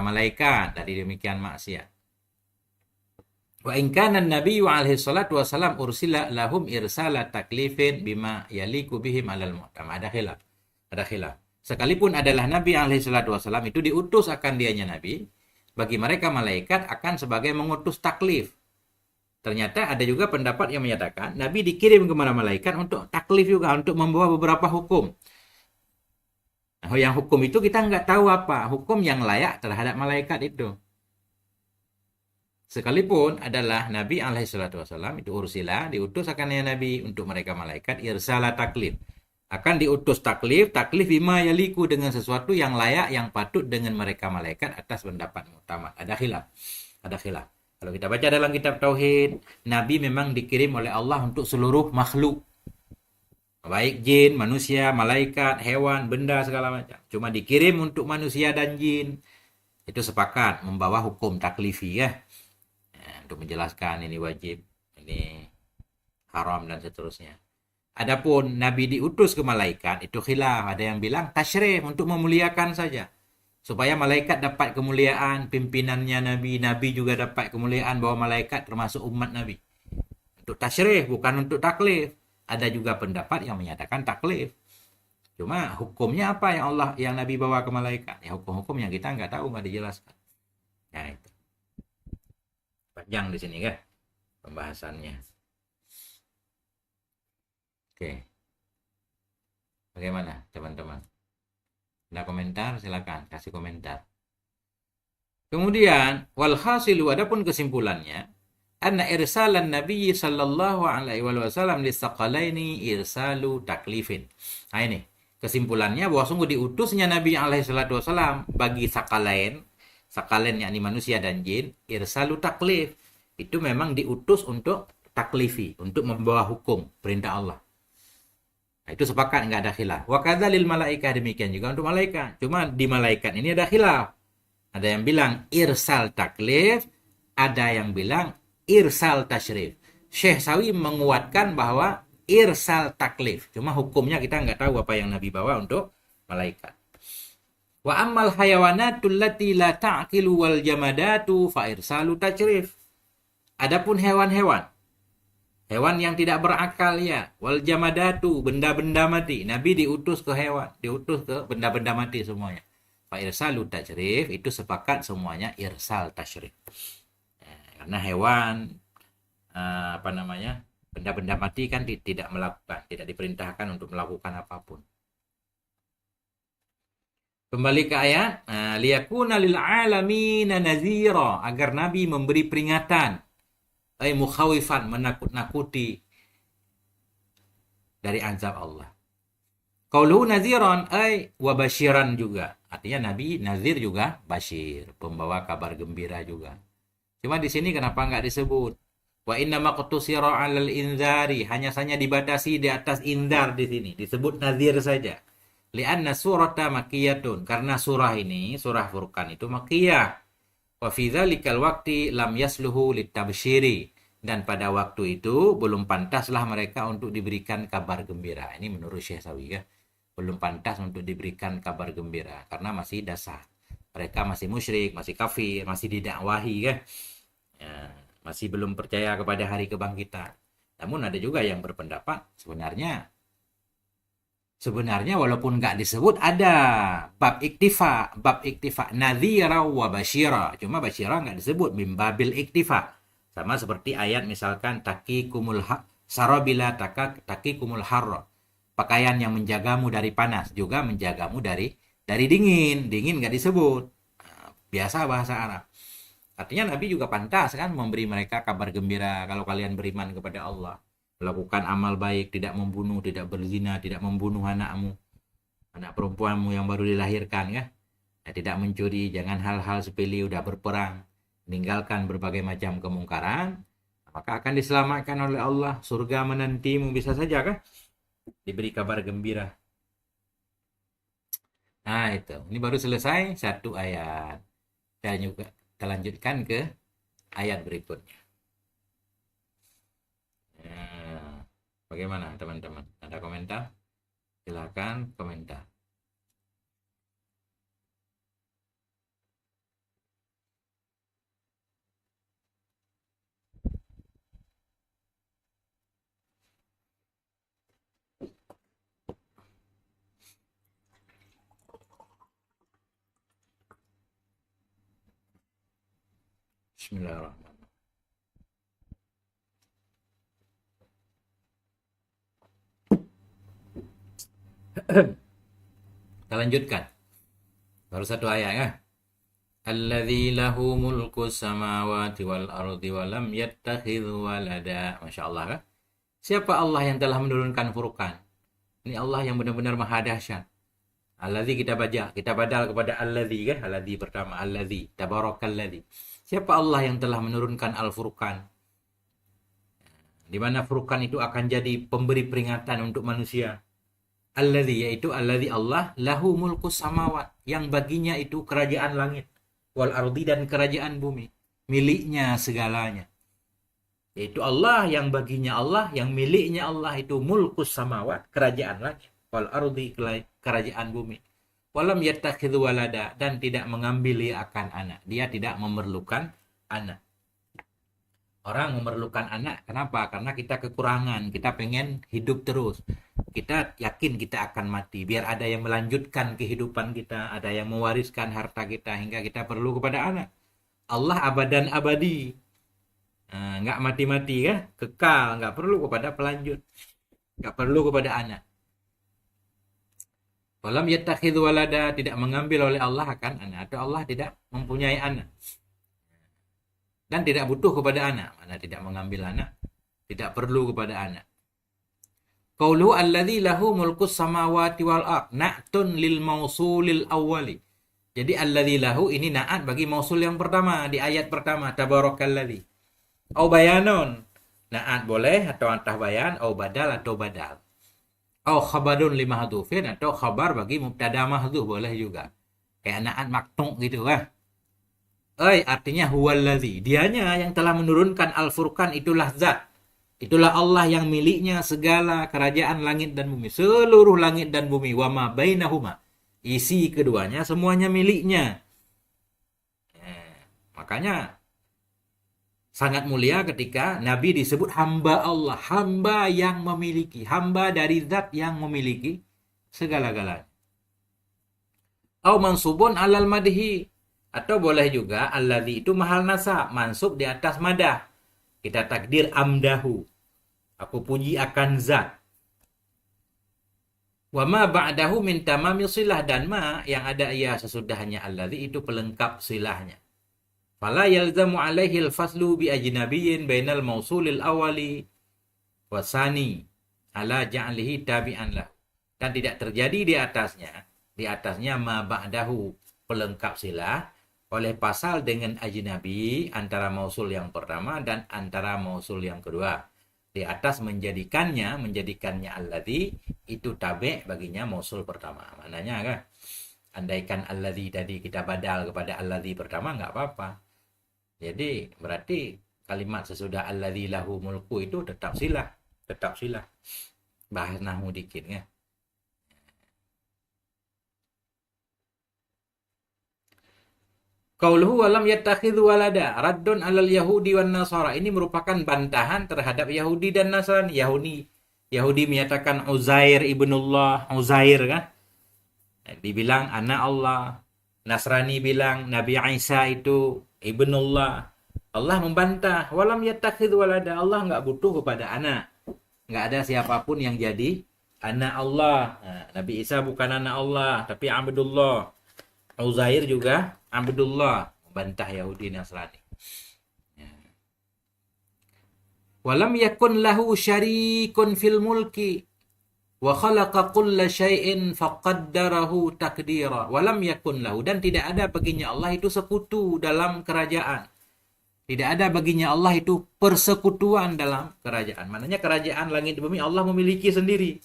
malaikat dari demikian maksiat. Wa in kana an-nabiyyu alaihi salatu wasalam ursila lahum irsala taklifin bima yaliku bihim alal mu'tam. Ada khilaf. Sekalipun adalah Nabi alaihi salatu wasalam itu diutus akan dianya Nabi, bagi mereka malaikat akan sebagai mengutus taklif. Ternyata ada juga pendapat yang menyatakan Nabi dikirim kepada malaikat untuk taklif juga, untuk membawa beberapa hukum. Nah, yang hukum itu kita nggak tahu apa. Hukum yang layak terhadap malaikat itu. Sekalipun adalah Nabi alaihissalam itu ursila, diutus akannya Nabi untuk mereka malaikat, irsala taklif. Akan diutus taklif bima yaliku, dengan sesuatu yang layak, yang patut dengan mereka malaikat atas pendapat muktamad. Ada khilaf. Kalau kita baca dalam kitab Tauhid, Nabi memang dikirim oleh Allah untuk seluruh makhluk. Baik jin, manusia, malaikat, hewan, benda, segala macam. Cuma dikirim untuk manusia dan jin. Itu sepakat membawa hukum taklifi ya. Untuk menjelaskan ini wajib, ini haram, dan seterusnya. Adapun Nabi diutus ke malaikat, itu khilaf. Ada yang bilang tasyrif, untuk memuliakan saja. Supaya malaikat dapat kemuliaan, pimpinannya Nabi juga dapat kemuliaan, bahwa malaikat termasuk umat Nabi. Untuk tasyrif, bukan untuk taklif. Ada juga pendapat yang menyatakan taklif. Cuma hukumnya apa yang Nabi bawa ke malaikat? Ya hukum-hukum yang kita nggak tahu, nggak dijelaskan. Nah itu. Panjang di sini kan pembahasannya. Oke. Bagaimana teman-teman? Ada komentar? Silakan kasih komentar. Kemudian wal hasilu, adapun kesimpulannya, anna irsalan Nabi sallallahu alaihi wasallam lisaqalaini irsalu taklifin. Nah ini kesimpulannya, bahwa sungguh diutusnya Nabi alaihi salatu wasallam bagi sakalain yakni manusia dan jin, irsalu taklif. Itu memang diutus untuk taklifi, untuk membawa hukum perintah Allah. Nah, itu sepakat, nggak ada khilaf. Wa kadzalil malaikah, demikian juga untuk malaikat. Cuma di malaikat ini ada khilaf. Ada yang bilang irsal taklif, ada yang bilang irsal tasyrif. Syekh Sawi menguatkan bahwa irsal taklif. Cuma hukumnya kita nggak tahu apa yang Nabi bawa untuk malaikat. Wa ammal hayawanatul lati la ta'qilu wal jamadatu fa irsalu tasyrif. Adapun hewan yang tidak berakal ya, wal jamadatu, benda-benda mati, Nabi diutus ke hewan, diutus ke benda-benda mati semuanya. Fa irsalu tasyrif, itu sepakat semuanya irsal tasyrif. Karena hewan benda-benda mati kan tidak diperintahkan untuk melakukan apapun. Kembali ke ayat, liyakuna lil alamin nazira, agar Nabi memberi peringatan, mukhawifan, menakut-nakuti dari azab Allah. Qauluhu naziran ay wa basyiran juga. Artinya Nabi nazir juga basyir, pembawa kabar gembira juga. Cuma di sini kenapa nggak disebut? Wa inna maqtusira 'alal inzari, hanya saja dibatasi di atas indar di sini, disebut nazir saja. Li'anna surata makkiyatun, karena surah ini, surah Furqan itu makkiyah. Wa fi dzalikal waqti lam yasluhu litabsyiri, dan pada waktu itu belum pantaslah mereka untuk diberikan kabar gembira. Ini menurut Syekh Sawi ya. Belum pantas untuk diberikan kabar gembira karena masih dasar. Mereka masih musyrik, masih kafir, masih didakwahi kan. Ya, masih belum percaya kepada hari kebangkitan. Namun ada juga yang berpendapat sebenarnya walaupun nggak disebut ada bab iktifa nadhira wa basyira, cuma basyira nggak disebut, mimbabil iktifa. Sama seperti ayat misalkan taqikumul sarabila taqikumul harra, pakaian yang menjagamu dari panas juga menjagamu dari dingin nggak disebut. Nah, biasa bahasa Arab. Artinya Nabi juga pantas kan memberi mereka kabar gembira, kalau kalian beriman kepada Allah, melakukan amal baik, tidak membunuh, tidak berzina, tidak membunuh anakmu, anak perempuanmu yang baru dilahirkan ya. Tidak mencuri, jangan hal-hal sepele, udah berperang, meninggalkan berbagai macam kemungkaran, maka akan diselamatkan oleh Allah, surga menantimu, bisa saja kan diberi kabar gembira. Nah itu, ini baru selesai satu ayat. Dan juga kita lanjutkan ke ayat berikutnya. Nah, bagaimana teman-teman? Ada komentar? Silakan komentar. Bismillahirrahmanirrahim. Kita lanjutkan. Baru satu ayat ya. Alladzi lahu mulku samawati wal ardi wa lam yattakhidh walada. Masya Allah kan? Siapa Allah yang telah menurunkan Furqan? Ini Allah yang benar-benar maha dahsyat. Alladzi kita baca, kita badal kepada alladzi kan? Alladzi pertama, alladzi, tabarakalladzi. Siapa Allah yang telah menurunkan Al-Furqan? Di mana Furqan itu akan jadi pemberi peringatan untuk manusia. Alladzi, yaitu alladzi Allah, lahu mulku samawat, yang baginya itu kerajaan langit, wal ardi, dan kerajaan bumi, miliknya segalanya. Yaitu Allah yang baginya Allah, yang miliknya Allah itu mulku samawat, kerajaan langit, wal ardi, kerajaan bumi. Walam yattakhidhu walada, dan tidak mengambil akan anak. Dia tidak memerlukan anak. Orang memerlukan anak, kenapa? Karena kita kekurangan, kita pengen hidup terus. Kita yakin kita akan mati, biar ada yang melanjutkan kehidupan kita, ada yang mewariskan harta kita, hingga kita perlu kepada anak. Allah abadan abadi, nggak mati-mati kan, kekal, nggak perlu kepada pelanjut, nggak perlu kepada anak. Walam yattakhidhu walada, tidak mengambil oleh Allah akan anak, atau Allah tidak mempunyai anak dan tidak butuh kepada anak. Mana tidak mengambil anak, tidak perlu kepada anak. Qaulu alladzi lahu mulkus samawati wal ard, na'tun lil mausulil awwali. Jadi alladzi lahu ini na'at bagi mausul yang pertama di ayat pertama, tabarakalladzi. Au bayanun, na'at boleh atau antah bayan, au badal atau badal. Au khabarun li mahdhufin, atau khabar bagi mubtada mahdhuf boleh juga. Kayak na'at maktung gitu kan. Artinya huwallazi, dianya yang telah menurunkan Al-Furqan, itulah zat. Itulah Allah yang miliknya segala kerajaan langit dan bumi, seluruh langit dan bumi, wa ma bainahuma, isi keduanya semuanya miliknya. Makanya sangat mulia ketika Nabi disebut hamba Allah, hamba yang memiliki, hamba dari zat yang memiliki segala-galanya. Au mansubun alal madhi, atau boleh juga alladzi itu mahal nasab, mansub di atas madah. Kita takdir amdahu, aku puji akan zat. Wa ma ba'dahu min tamami silah, dan ma yang ada ia sesudahnya alladzi itu pelengkap silahnya. Fala yalzamu alaihi al-faslu bi ajnabiyyin bainal mausulil awali wasani. ala ja'lihi tabi'an lahu. Dan tidak terjadi di atasnya ma ba'dahu, pelengkap silah, oleh pasal dengan ajnabi antara mausul yang pertama dan antara mausul yang kedua. Di atas menjadikannya alladzi itu tabe baginya mausul pertama. Maknanya kan, andaikan alladzi tadi kita badal kepada alladzi pertama nggak apa-apa. Jadi berarti kalimat sesudah alladzi lahu mulku itu tetap silah. Bahas nahwu dikit ya. Qauluhu walam yattakhidhu walada raddun alal yahudi wan nasara. Ini merupakan bantahan terhadap Yahudi dan Nasrani. Yahudi menyatakan Uzair ibnullah, Uzair kan? Dibilang anak Allah. Nasrani bilang Nabi Isa itu ibnullah. Allah membantah, walam yattakhidhu walada. Allah enggak butuh kepada anak. Enggak ada siapapun yang jadi anak Allah. Nah, Nabi Isa bukan anak Allah, tapi Abdullah. Uzair juga Abdullah, membantah Yahudi Nasrani. Walam yakun lahu syarikun fil mulki wa khalaqa kulla syai'in faqaddarahu takdira. Walam yakun lahu, dan tidak ada baginya Allah itu sekutu dalam kerajaan. Tidak ada baginya Allah itu persekutuan dalam kerajaan. Maknanya kerajaan langit bumi Allah memiliki sendiri.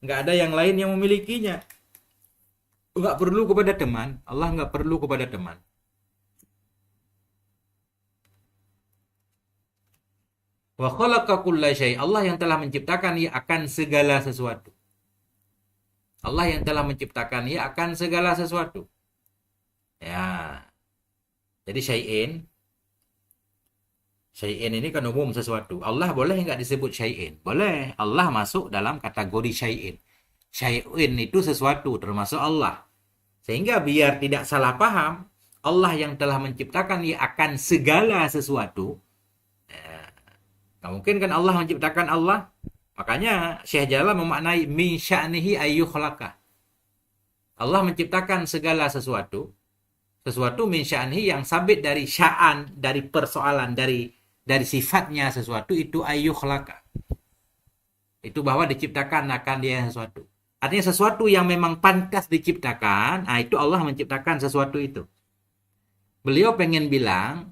Enggak ada yang lain yang memilikinya. Enggak perlu kepada teman. Allah enggak perlu kepada teman. Wa khalaqa kulla syai'. Allah yang telah menciptakan ia akan segala sesuatu. Allah yang telah menciptakan ia akan segala sesuatu. Ya. Jadi syai'in ini kan umum sesuatu. Allah boleh enggak disebut syai'in? Boleh. Allah masuk dalam kategori syai'in. Syai'in itu sesuatu, termasuk Allah. Sehingga biar tidak salah paham, Allah yang telah menciptakan ia akan segala sesuatu. Nah, mungkin kan Allah menciptakan Allah. Makanya Syekh Jalal memaknai min sya'nihi ayyukhlaqa. Allah menciptakan segala sesuatu. Sesuatu min sya'nihi yang sabit dari sya'an, dari persoalan, dari sifatnya sesuatu itu ayyukhlaqa. Itu bahwa diciptakan akan dia sesuatu. Artinya sesuatu yang memang pantas diciptakan, itu Allah menciptakan sesuatu itu. Beliau pengen bilang,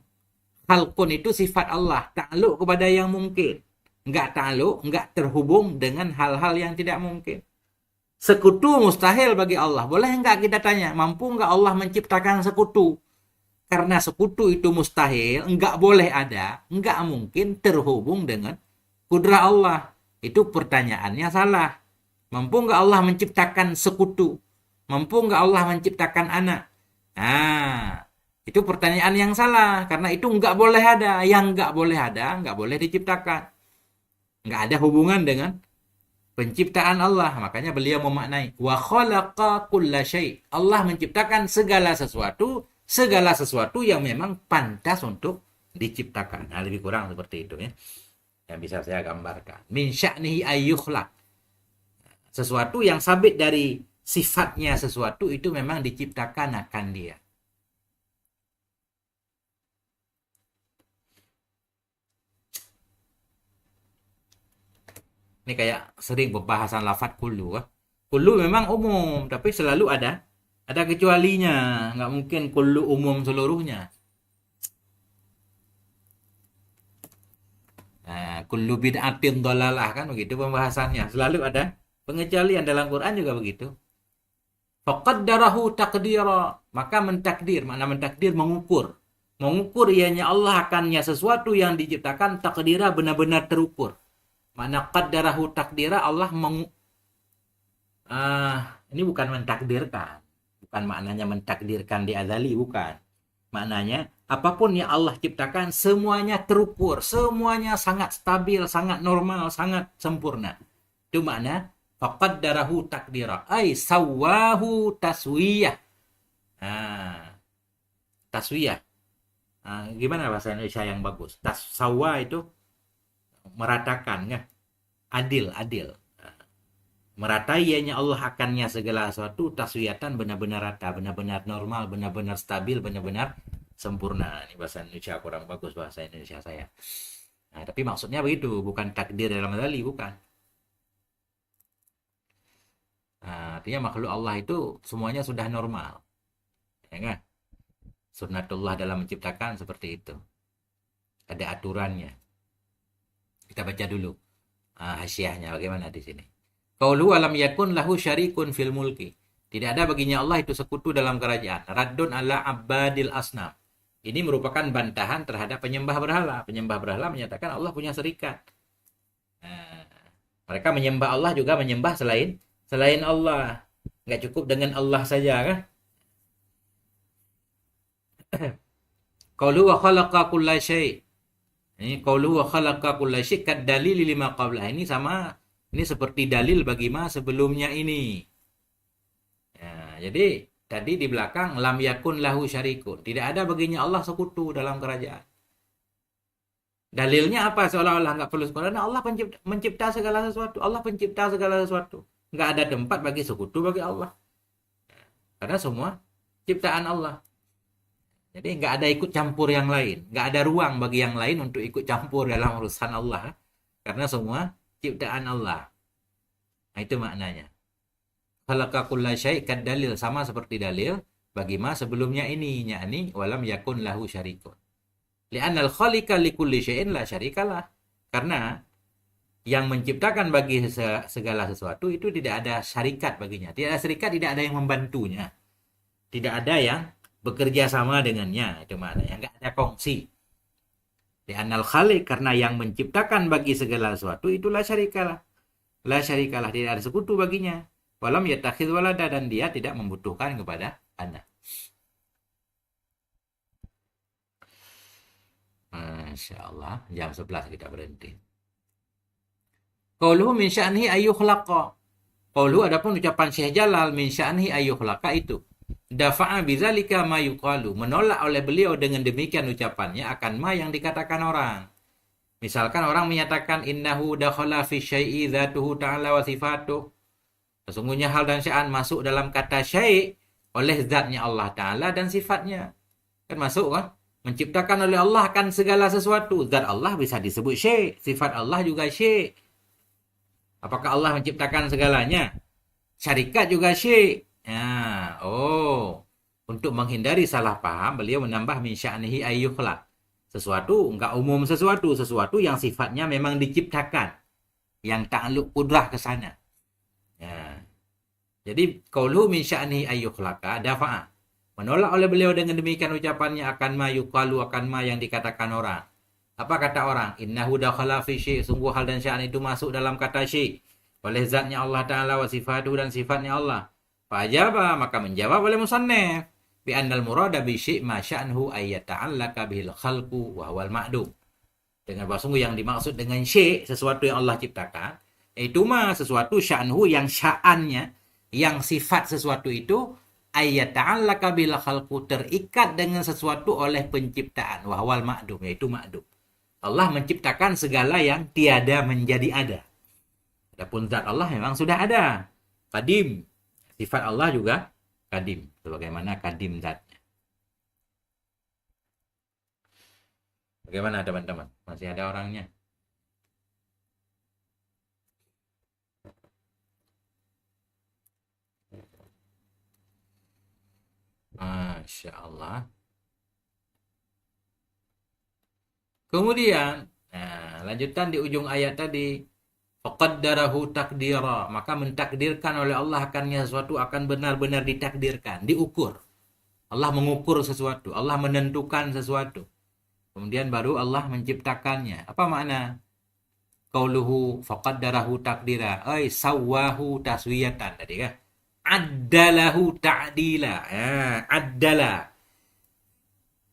khalqun itu sifat Allah, ta'aluk kepada yang mungkin. Enggak ta'aluk, enggak terhubung dengan hal-hal yang tidak mungkin. Sekutu mustahil bagi Allah. Boleh enggak kita tanya, mampu enggak Allah menciptakan sekutu? Karena sekutu itu mustahil, enggak boleh ada, enggak mungkin terhubung dengan kudrah Allah. Itu pertanyaannya salah. Mampu enggak Allah menciptakan sekutu? Mampu enggak Allah menciptakan anak? Nah, itu pertanyaan yang salah. Karena itu enggak boleh ada. Yang enggak boleh ada, enggak boleh diciptakan. Enggak ada hubungan dengan penciptaan Allah. Makanya beliau memaknai wa khalaqa kulla syai'. Allah menciptakan segala sesuatu yang memang pantas untuk diciptakan. Nah, lebih kurang seperti itu ya. Yang bisa saya gambarkan. Min sya'nihi ayyukhlaq. Sesuatu yang sabit dari sifatnya sesuatu itu memang diciptakan akan dia. Ini kayak sering pembahasan lafadz kullu. Kullu memang umum, tapi selalu ada kecualinya. Nggak mungkin kullu umum seluruhnya. Nah, kullu bid'atin dhalalah kan begitu pembahasannya. Selalu ada pengecualian, dalam Quran juga begitu. Faqaddarahu taqdira, maka mentakdir, makna mentakdir mengukur. Mengukur ianya Allah akannya sesuatu yang diciptakan, takdira benar-benar terukur. Makna qaddarahu takdira, Allah ini bukan mentakdirkan. Bukan maknanya mentakdirkan di azali, bukan. Maknanya apapun yang Allah ciptakan semuanya terukur, semuanya sangat stabil, sangat normal, sangat sempurna. Itu makna faqaddarahu takdira, ay sawahu taswiyah. Taswiyah. Gimana bahasa Indonesia yang bagus? Sawa itu meratakan ya. Adil. Meratai ianya Allah akannya segala sesuatu, taswiyatan benar-benar rata, benar-benar normal, benar-benar stabil, benar-benar sempurna. Ini bahasa Indonesia kurang bagus bahasa Indonesia saya. Nah, tapi maksudnya begitu, bukan takdir dalam azali, bukan. Artinya makhluk Allah itu semuanya sudah normal. Ya kan? Sunnatullah dalam menciptakan seperti itu. Ada aturannya. Kita baca dulu hasyiahnya bagaimana di sini. Qaulu alam yakun lahu syarikun fil mulki. Tidak ada baginya Allah itu sekutu dalam kerajaan. Raddun ala abadil asnam. Ini merupakan bantahan terhadap penyembah berhala. Penyembah berhala menyatakan Allah punya serikat. Nah, mereka menyembah Allah juga menyembah selain Allah. Nggak cukup dengan Allah saja kan? Qaulu wa khalaqa kulla syai'. Ini qaulu wa khalaqa kulla syai' kad dalil lima qablah. Ini seperti dalil bagi ma sebelumnya ini. Ya, jadi tadi di belakang lam yakun lahu syarikun. Tidak ada baginya Allah sekutu dalam kerajaan. Dalilnya apa? Seolah-olah nggak perlu sekutu. Karena Allah mencipta segala sesuatu. Allah pencipta segala sesuatu. Nggak ada tempat bagi sekutu bagi Allah. Karena semua ciptaan Allah. Jadi nggak ada ikut campur yang lain. Nggak ada ruang bagi yang lain untuk ikut campur dalam urusan Allah. Karena semua ciptaan Allah. Nah, itu maknanya. Khalaqa kulla syai' kad dalil. Sama seperti dalil. Bagi ma sebelumnya ini. Yakni walam yakun lahu syarikun. Li'annal khaliqa likulli syai'in la syarikalah. Karena yang menciptakan bagi segala sesuatu itu tidak ada syarikat baginya. Tidak ada syarikat, tidak ada yang membantunya. Tidak ada yang bekerja sama dengannya. Itu maknanya. Nggak ada kongsi. Li'annal khaliq, karena yang menciptakan bagi segala sesuatu itulah syarikalah. La syarikalah, tidak ada sekutu baginya. Walam yattakhidz walada, dan dia tidak membutuhkan kepada anak. Masya Allah, jam 11 kita berhenti. Qauluhu min sya'nihi ayyukhlaqa. Qauluhu adapun ucapan Syekh Jalal min sya'nihi ayyukhlaqa itu. Dafa'a bidzalika ma yuqalu. Menolak oleh beliau dengan demikian ucapannya akan ma yang dikatakan orang. Misalkan orang menyatakan innahu dakhala fi syai'i dzatuhu ta'ala wa sifatuh. Sesungguhnya hal dan sya'an masuk dalam kata syai' oleh zatnya Allah Ta'ala dan sifatnya. Kan masuk kan? Menciptakan oleh Allah akan segala sesuatu. Zat Allah bisa disebut syai'. Sifat Allah juga syai'. Apakah Allah menciptakan segalanya? Syarikat juga syai'. Ya, untuk menghindari salah paham, beliau menambah min sya'nihi ayyukhlaq. Sesuatu, enggak umum sesuatu yang sifatnya memang diciptakan. Yang ta'alluq kudrah ke sana. Ya. Jadi, qauluhu min sya'nihi ayyukhlaqa dafa'a. Menolak oleh beliau dengan demikian ucapannya akan ma yuqalu, akan ma yang dikatakan orang. Apa kata orang? Innahu dakhala fi syai'. Sungguh hal dan sya'an itu masuk dalam kata syai'. Oleh zatnya Allah Ta'ala wa sifatuhu, dan sifatnya Allah. Fa'ajaba, maka menjawab oleh musannif. Bi annal murada bi syai' ma sya'nuhu ayyata'allaka bihil khalqu wa huwal ma'dum. Dengan bahwa sungguh yang dimaksud dengan syai', sesuatu yang Allah ciptakan, itu mah sesuatu sya'nuhu yang sya'annya, yang sifat sesuatu itu ayyata'allaka bihil khalqu, terikat dengan sesuatu oleh penciptaan, wa huwal ma'dum, yaitu ma'dum. Allah menciptakan segala yang tiada menjadi ada. Adapun zat Allah memang sudah ada. Qadim. Sifat Allah juga qadim. Sebagaimana qadim zatnya. Bagaimana teman-teman? Masih ada orangnya? Masya Allah. Kemudian, lanjutan di ujung ayat tadi. Faqaddarahu takdira, maka mentakdirkan oleh Allah akannya sesuatu akan benar-benar ditakdirkan, diukur. Allah mengukur sesuatu, Allah menentukan sesuatu. Kemudian baru Allah menciptakannya. Apa makna? Qauluhu faqaddarahu takdira, ay sawwahu taswiyatan tadi kan. Addalahu ta'dila. Addala.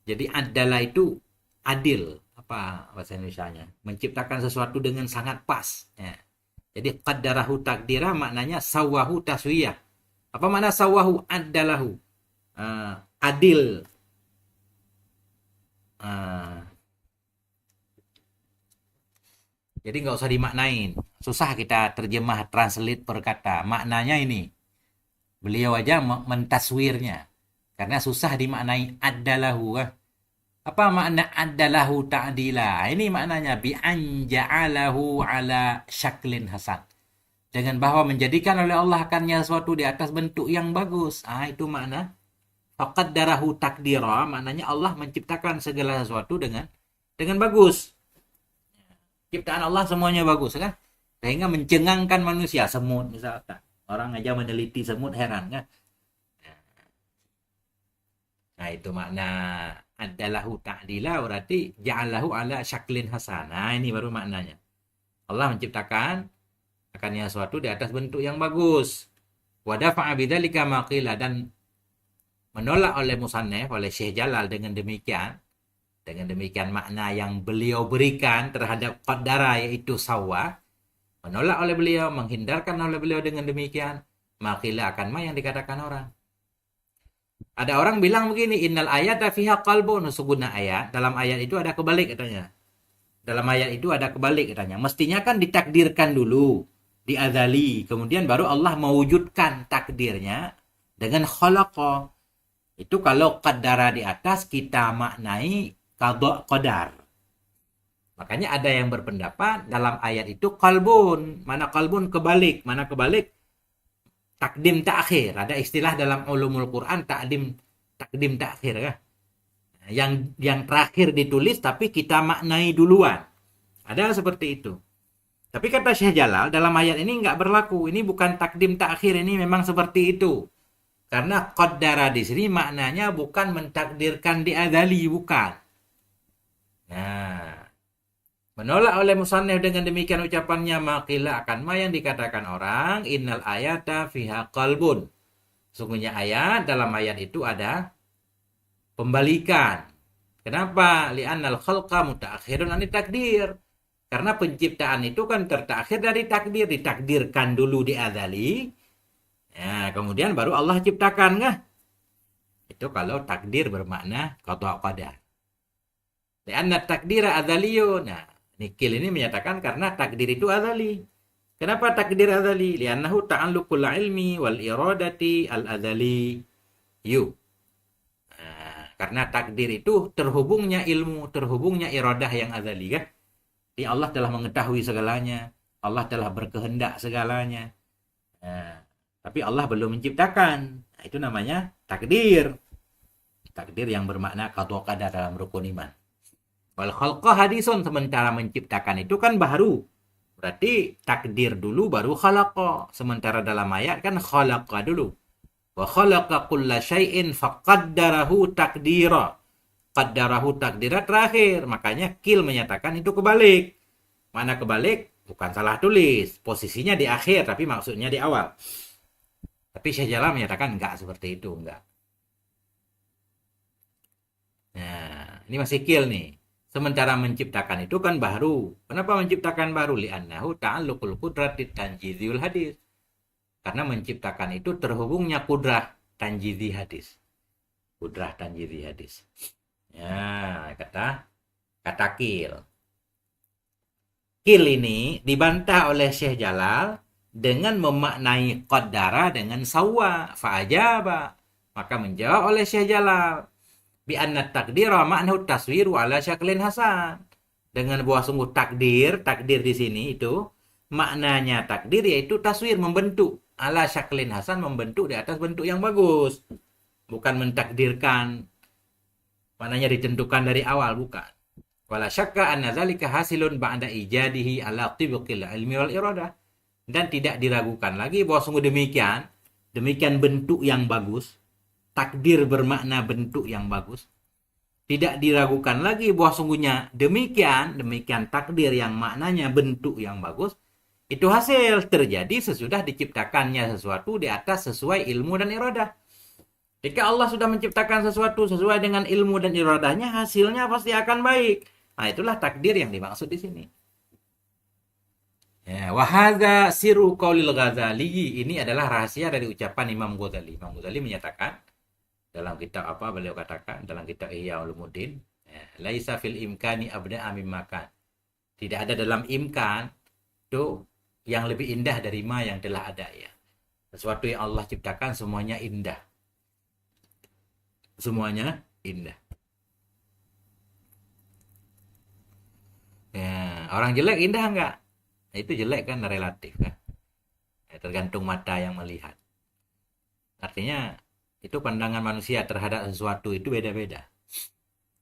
Jadi addala itu adil. Apa bahasa Indonesianya? Menciptakan sesuatu dengan sangat pas. Ya. Jadi qaddarahu takdira maknanya sawahu taswiyah. Apa makna sawahu addalahu? Adil. Jadi nggak usah dimaknain. Susah kita terjemah translate per kata. Maknanya ini. Beliau aja mentaswirnya. Karena susah dimaknai addalahu. Apa makna addalahu ta'dila? Ini maknanya bi an ja'alahu ala syaklin hasan. Dengan bahwa menjadikan oleh Allah akannya sesuatu di atas bentuk yang bagus. Itu makna faqaddarahu takdira, maknanya Allah menciptakan segala sesuatu dengan bagus. Ciptaan Allah semuanya bagus kan? Sehingga mencengangkan manusia, semut misalkan. Orang aja meneliti semut heran kan? Nah, itu makna adalahu ta'dila, berarti ja'alahu ala syaklin hasan. Nah, ini baru maknanya. Allah menciptakan akannya sesuatu di atas bentuk yang bagus. Wa dafa'a bidzalika ma qila, dan menolak oleh musannif, oleh Syekh Jalal dengan demikian makna yang beliau berikan terhadap qaddara, yaitu sawa, menolak oleh beliau, menghindarkan oleh beliau dengan demikian, makila akan ma yang dikatakan orang. Ada orang bilang begini, innal ayata fiha qalbun, sesungguhnya ayat, dalam ayat itu ada kebalik katanya. Dalam ayat itu ada kebalik katanya. Mestinya kan ditakdirkan dulu, diazali, kemudian baru Allah mewujudkan takdirnya dengan khalaqa. Itu kalau qaddara di atas kita maknai qada qadar. Makanya ada yang berpendapat dalam ayat itu qalbun. Mana qalbun? Kebalik. Mana kebalik? Takdim ta'khir. Ada istilah dalam ulumul Quran takdim ta'khir ya. Yang terakhir ditulis tapi kita maknai duluan. Ada seperti itu. Tapi kata Syekh Jalal, dalam ayat ini nggak berlaku. Ini bukan takdim ta'khir, ini memang seperti itu. Karena qaddara di sini maknanya bukan mentakdirkan di azali, bukan. Nah, menolak oleh musannif dengan demikian ucapannya, maqila akan ma yang dikatakan orang, innal ayata fiha qalbun. Sungguhnya ayat, dalam ayat itu ada pembalikan. Kenapa? Li'annal khalqa mutaakhirun anit takdir. Karena penciptaan itu kan tertakhir dari takdir, ditakdirkan dulu di azali. Nah, kemudian baru Allah ciptakan kah? Itu kalau takdir bermakna qada qadar. Li'anna takdira azaliyun. Nah, Nikil ini menyatakan karena takdir itu azali. Kenapa takdir azali? Li'annahu ta'alluqul ilmi wal iradati al azali. Karena takdir itu terhubungnya ilmu, terhubungnya iradah yang azali kan? Allah telah mengetahui segalanya, Allah telah berkehendak segalanya. Nah, tapi Allah belum menciptakan. Nah, itu namanya takdir. Takdir yang bermakna qada qadar dalam rukun iman. Wal khalqa hadisun, sementara menciptakan itu kan baru. Berarti takdir dulu baru khalaqa. Sementara dalam ayat kan khalaqa dulu. Wa khalaqa kulla syai'in faqaddarahu takdira. Qaddarahu takdira terakhir. Makanya Kil menyatakan itu kebalik. Mana kebalik? Bukan salah tulis. Posisinya di akhir tapi maksudnya di awal. Tapi Syekh Jalal menyatakan enggak seperti itu, enggak. Nah, ini masih Kil nih. Sementara menciptakan itu kan baru. Kenapa menciptakan baru? Li'annahu ta'alluqul qudrati tanjiziyul hadis. Karena menciptakan itu terhubungnya kudrah tanjizi hadis. Kudrah tanjizi hadis. Ya, kata Kil. Kil ini dibantah oleh Syekh Jalal dengan memaknai qaddara dengan sawa, fa'ajaba. Maka menjawab oleh Syekh Jalal, bi anna takdira ma'nahu taswiru ala syaklin hasan. Dengan bahwa sungguh takdir di sini itu maknanya takdir yaitu taswir, membentuk, ala syaklin hasan, membentuk di atas bentuk yang bagus. Bukan mentakdirkan, maknanya ditentukan dari awal, bukan. Wala syakka anna dzalika hasilun ba'da ijadihi ala tibqil ilmi wal iradah. Dan tidak diragukan lagi bahwa sungguh demikian bentuk yang bagus, takdir bermakna bentuk yang bagus. Tidak diragukan lagi bahwa sungguhnya demikian takdir yang maknanya bentuk yang bagus, itu hasil terjadi sesudah diciptakannya sesuatu di atas sesuai ilmu dan iradah. Jika Allah sudah menciptakan sesuatu sesuai dengan ilmu dan iradahnya, hasilnya pasti akan baik. Nah, itulah takdir yang dimaksud di sini. Ya, wa hadza sirru qaulil Ghazali, ini adalah rahasia dari ucapan Imam Ghazali. Imam Ghazali menyatakan dalam kitab apa beliau katakan dalam kitab Ihya Ulumuddin, ya, laisa fil imkani abda'a mimma kan. Tidak ada dalam imkan itu yang lebih indah dari ma yang telah ada ya. Sesuatu yang Allah ciptakan semuanya indah. Semuanya indah. Ya, orang jelek indah enggak? Nah, itu jelek kan relatif kan. Tergantung mata yang melihat. Artinya itu pandangan manusia terhadap sesuatu itu beda-beda.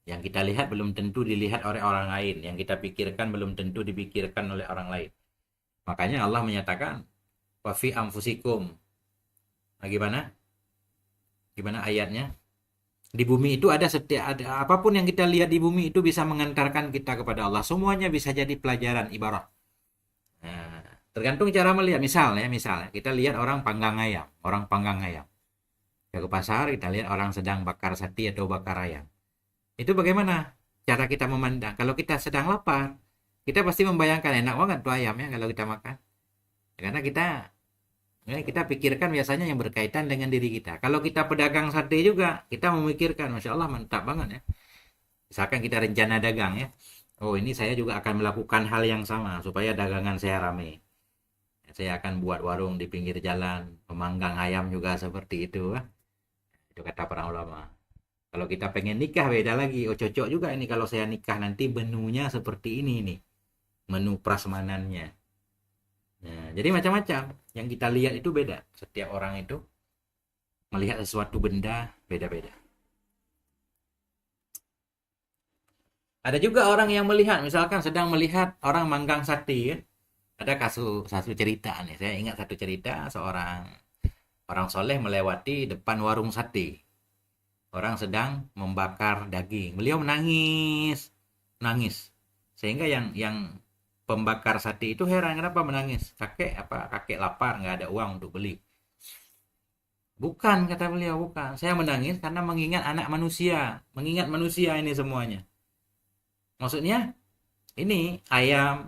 Yang kita lihat belum tentu dilihat oleh orang lain, yang kita pikirkan belum tentu dipikirkan oleh orang lain. Makanya Allah menyatakan wa fi anfusikum. Nah, gimana ayatnya? Di bumi itu ada apapun yang kita lihat di bumi itu bisa mengantarkan kita kepada Allah. Semuanya bisa jadi pelajaran ibarat. Nah, tergantung cara melihat. Misalnya kita lihat orang panggang ayam. Ya, ke pasar kita lihat orang sedang bakar sate atau bakar ayam. Itu bagaimana cara kita memandang? Kalau kita sedang lapar, kita pasti membayangkan enak banget tuh ayamnya kalau kita makan. Karena kita pikirkan biasanya yang berkaitan dengan diri kita. Kalau kita pedagang sate juga, kita memikirkan, Masya Allah mantap banget ya. Misalkan kita rencana dagang ya. Oh ini saya juga akan melakukan hal yang sama supaya dagangan saya rame. Saya akan buat warung di pinggir jalan, pemanggang ayam juga seperti itu. Itu kata para ulama. Kalau kita pengen nikah beda lagi. Oh cocok juga ini kalau saya nikah nanti menunya seperti ini nih. Menu prasmanannya. Nah, jadi macam-macam. Yang kita lihat itu beda. Setiap orang itu melihat sesuatu benda beda-beda. Ada juga orang yang melihat, misalkan sedang melihat orang manggang sate ya. Ada satu cerita nih. Saya ingat satu cerita seorang orang soleh melewati depan warung sate. Orang sedang membakar daging. Beliau menangis. Sehingga yang pembakar sate itu heran kenapa menangis. Kakek lapar, nggak ada uang untuk beli. Bukan, kata beliau, bukan. Saya menangis karena mengingat anak manusia. Mengingat manusia ini semuanya. Maksudnya, ini ayam,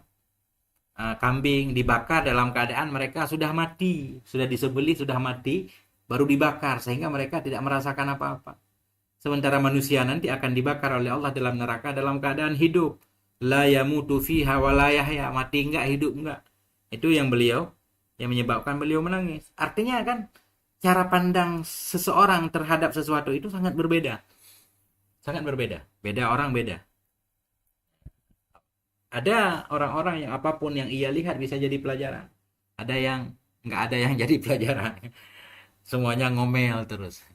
kambing dibakar dalam keadaan mereka sudah mati. Sudah disembelih, sudah mati, baru dibakar. Sehingga mereka tidak merasakan apa-apa. Sementara manusia nanti akan dibakar oleh Allah dalam neraka dalam keadaan hidup. La yamutu fiha wa la yahya. Mati enggak, hidup enggak. Itu yang menyebabkan beliau menangis. Artinya kan, cara pandang seseorang terhadap sesuatu itu sangat berbeda. Sangat berbeda. Beda orang beda. Ada orang-orang yang apapun yang ia lihat bisa jadi pelajaran. Ada yang nggak ada yang jadi pelajaran. Semuanya ngomel terus.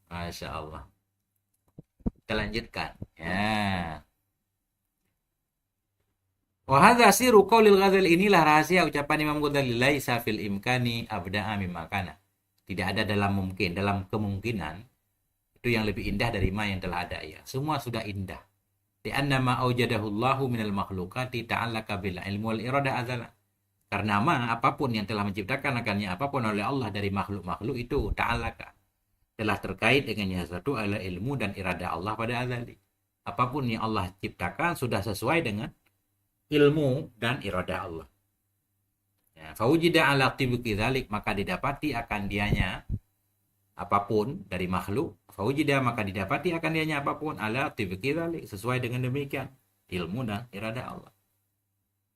Masya Allah. Kita lanjutkan. Ya. Wahada siru qaulil Ghazali, inilah rahasia ucapan Imam Ghazali, laisa fil imkani abda'a mimma kana. Tidak ada dalam kemungkinan itu yang lebih indah dari ma yang telah ada ya. Semua sudah indah. Li'anna ma aujadahu Allahu minal makhluqati ta'allaka bil ilmi wal irada azala. Karena apapun yang telah menciptakan akannya apapun oleh Allah dari makhluk-makhluk itu ta'allaka, telah terkait dengannya sesuatu adalah ilmu dan irada Allah pada azali. Apapun yang Allah ciptakan sudah sesuai dengan ilmu dan irada Allah. Ya, fawujida ala tibuki dzalik, maka didapati akan dianya apapun dari makhluk. Fawujida, maka didapati akan dianya apapun ala tibuki dzalik, sesuai dengan demikian ilmu dan irada Allah.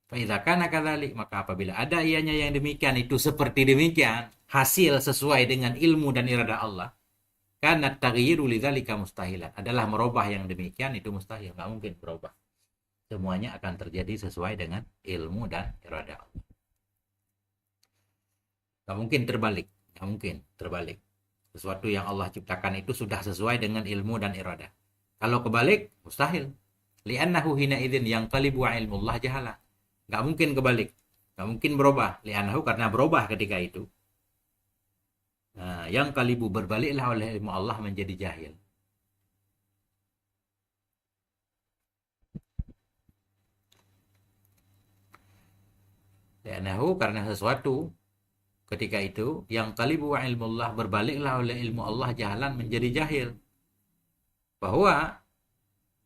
Fa idza kana kadzalik, maka apabila ada ianya yang demikian itu seperti demikian, hasil sesuai dengan ilmu dan irada Allah, karena taghyiru lidzalika mustahilan, adalah merubah yang demikian itu mustahil, enggak mungkin berubah. Semuanya akan terjadi sesuai dengan ilmu dan irada Allah. Enggak mungkin terbalik. Sesuatu yang Allah ciptakan itu sudah sesuai dengan ilmu dan irada. Kalau kebalik, mustahil. Li'annahu hina idzin yang qalibu ilmullah jahala. Enggak mungkin kebalik. Enggak mungkin berubah. Li'annahu, karena berubah ketika itu. Nah, yang kalibu, berbaliklah oleh ilmu Allah menjadi jahil. Li'annahu, karena sesuatu ketika itu yang kalibu ilmu Allah, berbaliklah oleh ilmu Allah jahalan menjadi jahil. Bahwa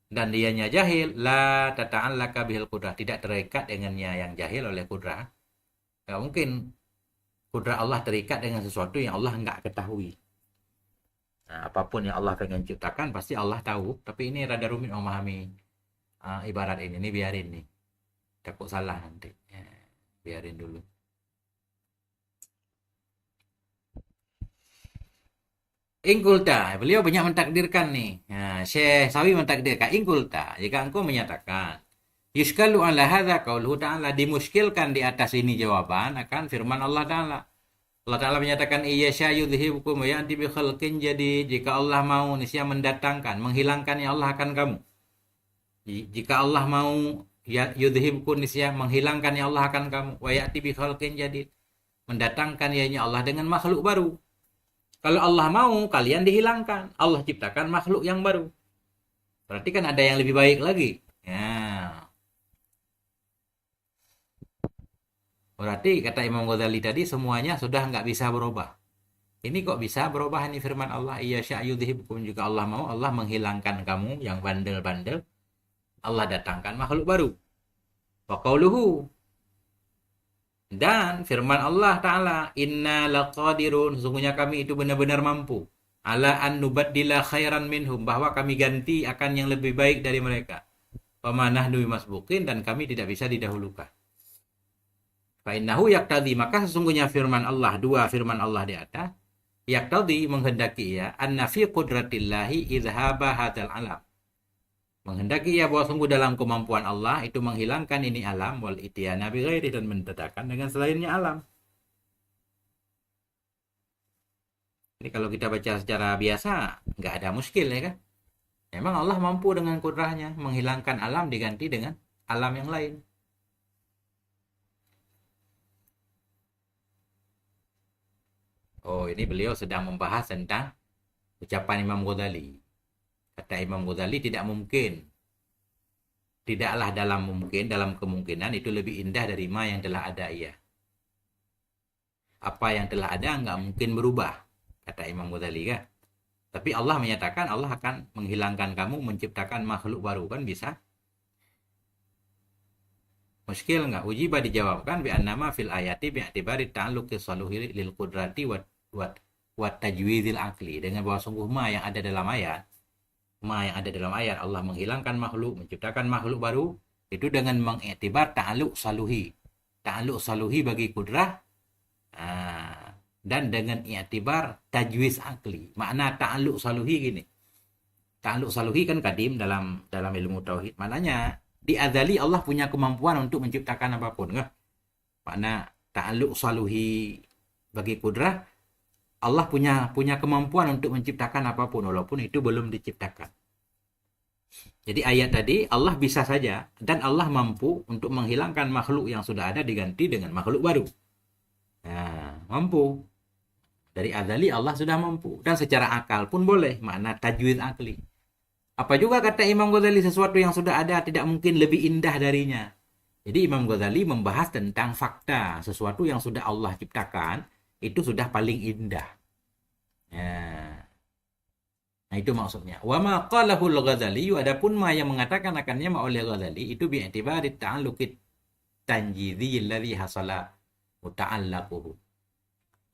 dan dianya jahil, la tata'allaka bihil qudrah, tidak terikat dengannya yang jahil oleh qudrah. Enggak mungkin kudrah Allah terikat dengan sesuatu yang Allah enggak ketahui. Nah, apapun yang Allah pengen ciptakan pasti Allah tahu, tapi ini rada rumit memahami ibarat ini biarin nih. Takut salah nanti. Ya, biarin dulu. Ingkulta, beliau banyak mentakdirkan nih. Nah, Syekh Sawi mentakdirkan ingkulta, jika engkau menyatakan Yushkalu ala hadza qauluhu ta'ala, dimuskilkan di atas ini jawaban akan firman Allah Ta'ala. Allah Ta'ala menyatakan iya syayudhibukum wa ya'ti bi khalqin, jadi jika Allah mau niscaya mendatangkan, menghilangkan ya Allah akan kamu. Jika Allah mau ya yudhibkum niscaya menghilangkan ya Allah akan kamu, wa ya'ti bi khalqin, jadi mendatangkan ya Allah dengan makhluk baru. Kalau Allah mau kalian dihilangkan, Allah ciptakan makhluk yang baru. Berarti kan ada yang lebih baik lagi. Ya. Berarti kata Imam Ghazali tadi semuanya sudah nggak bisa berubah. Ini kok bisa berubah ini firman Allah, iya sya'yudhibkum, juga Allah mau Allah menghilangkan kamu yang bandel-bandel, Allah datangkan makhluk baru. Wa qauluhu, dan firman Allah Ta'ala, inna laqadirun, sesungguhnya kami itu benar-benar mampu, ala an nubaddila khairan minhum, bahwa kami ganti akan yang lebih baik dari mereka. Wa nahnu bimasbuqin, dan kami tidak bisa didahulukan. Fa innahu yaqtadi, maka sesungguhnya firman Allah, dua firman Allah di atas, yaqtadi menghendaki ya, anna fi qudratillahi idhaba hadzal alam, menghendaki ya bahwa sungguh dalam kemampuan Allah itu menghilangkan ini alam, wal ityana bi ghairi, dan mendatangkan dengan selainnya alam. Ini kalau kita baca secara biasa nggak ada muskil ya kan. Memang Allah mampu dengan kudrahnya menghilangkan alam diganti dengan alam yang lain. Oh, ini beliau sedang membahas tentang ucapan Imam Ghazali. Kata Imam Ghazali, tidak mungkin, tidaklah dalam kemungkinan itu lebih indah dari ma yang telah ada ia. Apa yang telah ada nggak mungkin berubah, kata Imam Ghazali kan. Tapi Allah menyatakan Allah akan menghilangkan kamu, menciptakan makhluk baru, kan bisa. Muskil nggak? Ujiba dijawabkan bi annama fil ayati bi i'tibari ta'alluqi saluhi lil qudrati wa tajwizil aqli, dengan bahwa sungguh ma yang ada dalam ayat, Allah menghilangkan makhluk, menciptakan makhluk baru, itu dengan mengiktibar ta'alluq saluhi bagi kudrah, dan dengan i'tibar tajwiz akli. Makna ta'alluq saluhi gini, ta'alluq saluhi kan kadim dalam ilmu tauhid, maknanya di azali Allah punya kemampuan untuk menciptakan apapun kan. Makna ta'alluq saluhi bagi kudrah, Allah punya kemampuan untuk menciptakan apapun walaupun itu belum diciptakan. Jadi ayat tadi Allah bisa saja, dan Allah mampu untuk menghilangkan makhluk yang sudah ada diganti dengan makhluk baru. Nah, mampu. Dari azali Allah sudah mampu, dan secara akal pun boleh, makna tajwid akli. Apa juga kata Imam Ghazali, sesuatu yang sudah ada tidak mungkin lebih indah darinya. Jadi Imam Ghazali membahas tentang fakta, sesuatu yang sudah Allah ciptakan itu sudah paling indah. Nah itu maksudnya. Wa ma qalahu al-Ghazali, adapun ma yang mengatakan akannya ma oleh Ghazali itu bi'tibari ta'alluqit tanjidhi alladhi hasala muta'allaquhu.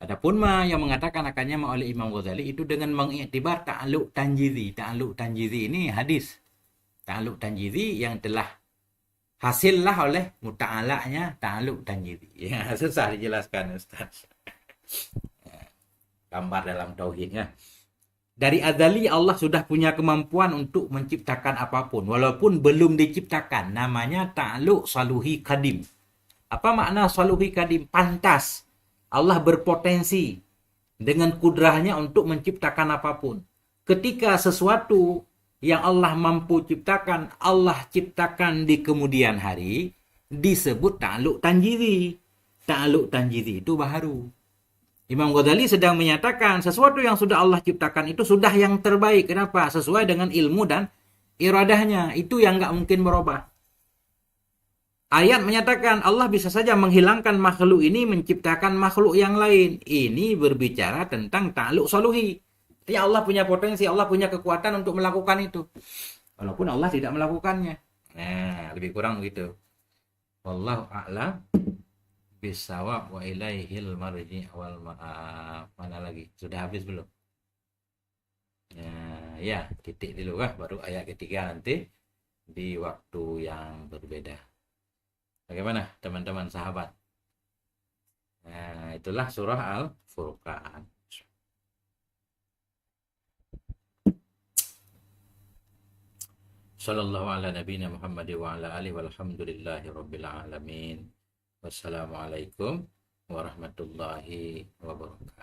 Adapun ma yang mengatakan akannya ma oleh Imam Ghazali itu dengan mengiktibar ta'alluq tanjidhi. Ta'alluq tanjidhi ini hadis. Ta'alluq tanjidhi yang telah hasillah oleh muta'alaknya ta'alluq tanjidhi. Ya, susah dijelaskan Ustaz. Gambar dalam tauhidnya. Dari azali Allah sudah punya kemampuan untuk menciptakan apapun walaupun belum diciptakan. Namanya ta'alluq saluhi kadim. Apa makna saluhi kadim? Pantas. Allah berpotensi dengan kudrahnya untuk menciptakan apapun. Ketika sesuatu yang Allah mampu ciptakan, Allah ciptakan di kemudian hari, disebut ta'alluq tanjidhi. Ta'alluq tanjidhi itu baharu. Imam Ghazali sedang menyatakan sesuatu yang sudah Allah ciptakan itu sudah yang terbaik. Kenapa? Sesuai dengan ilmu dan iradahnya. Itu yang nggak mungkin berubah. Ayat menyatakan Allah bisa saja menghilangkan makhluk ini, menciptakan makhluk yang lain. Ini berbicara tentang ta'alluq saluhi. Jadi Allah punya potensi, Allah punya kekuatan untuk melakukan itu. Walaupun Allah tidak melakukannya. Nah, lebih kurang begitu. Wallahu a'lam bisawab wa ilaihil marji wal ma'af. Mana lagi? Sudah habis belum? Ya, titik dulu kah, baru ayat ketiga nanti di waktu yang berbeda. Bagaimana teman-teman sahabat? Nah, itulah surah Al-Furqan. Sallallahu ala nabiyina Muhammad wa ala alihi walhamdulillahi rabbil alamin. Wassalamualaikum warahmatullahi wabarakatuh.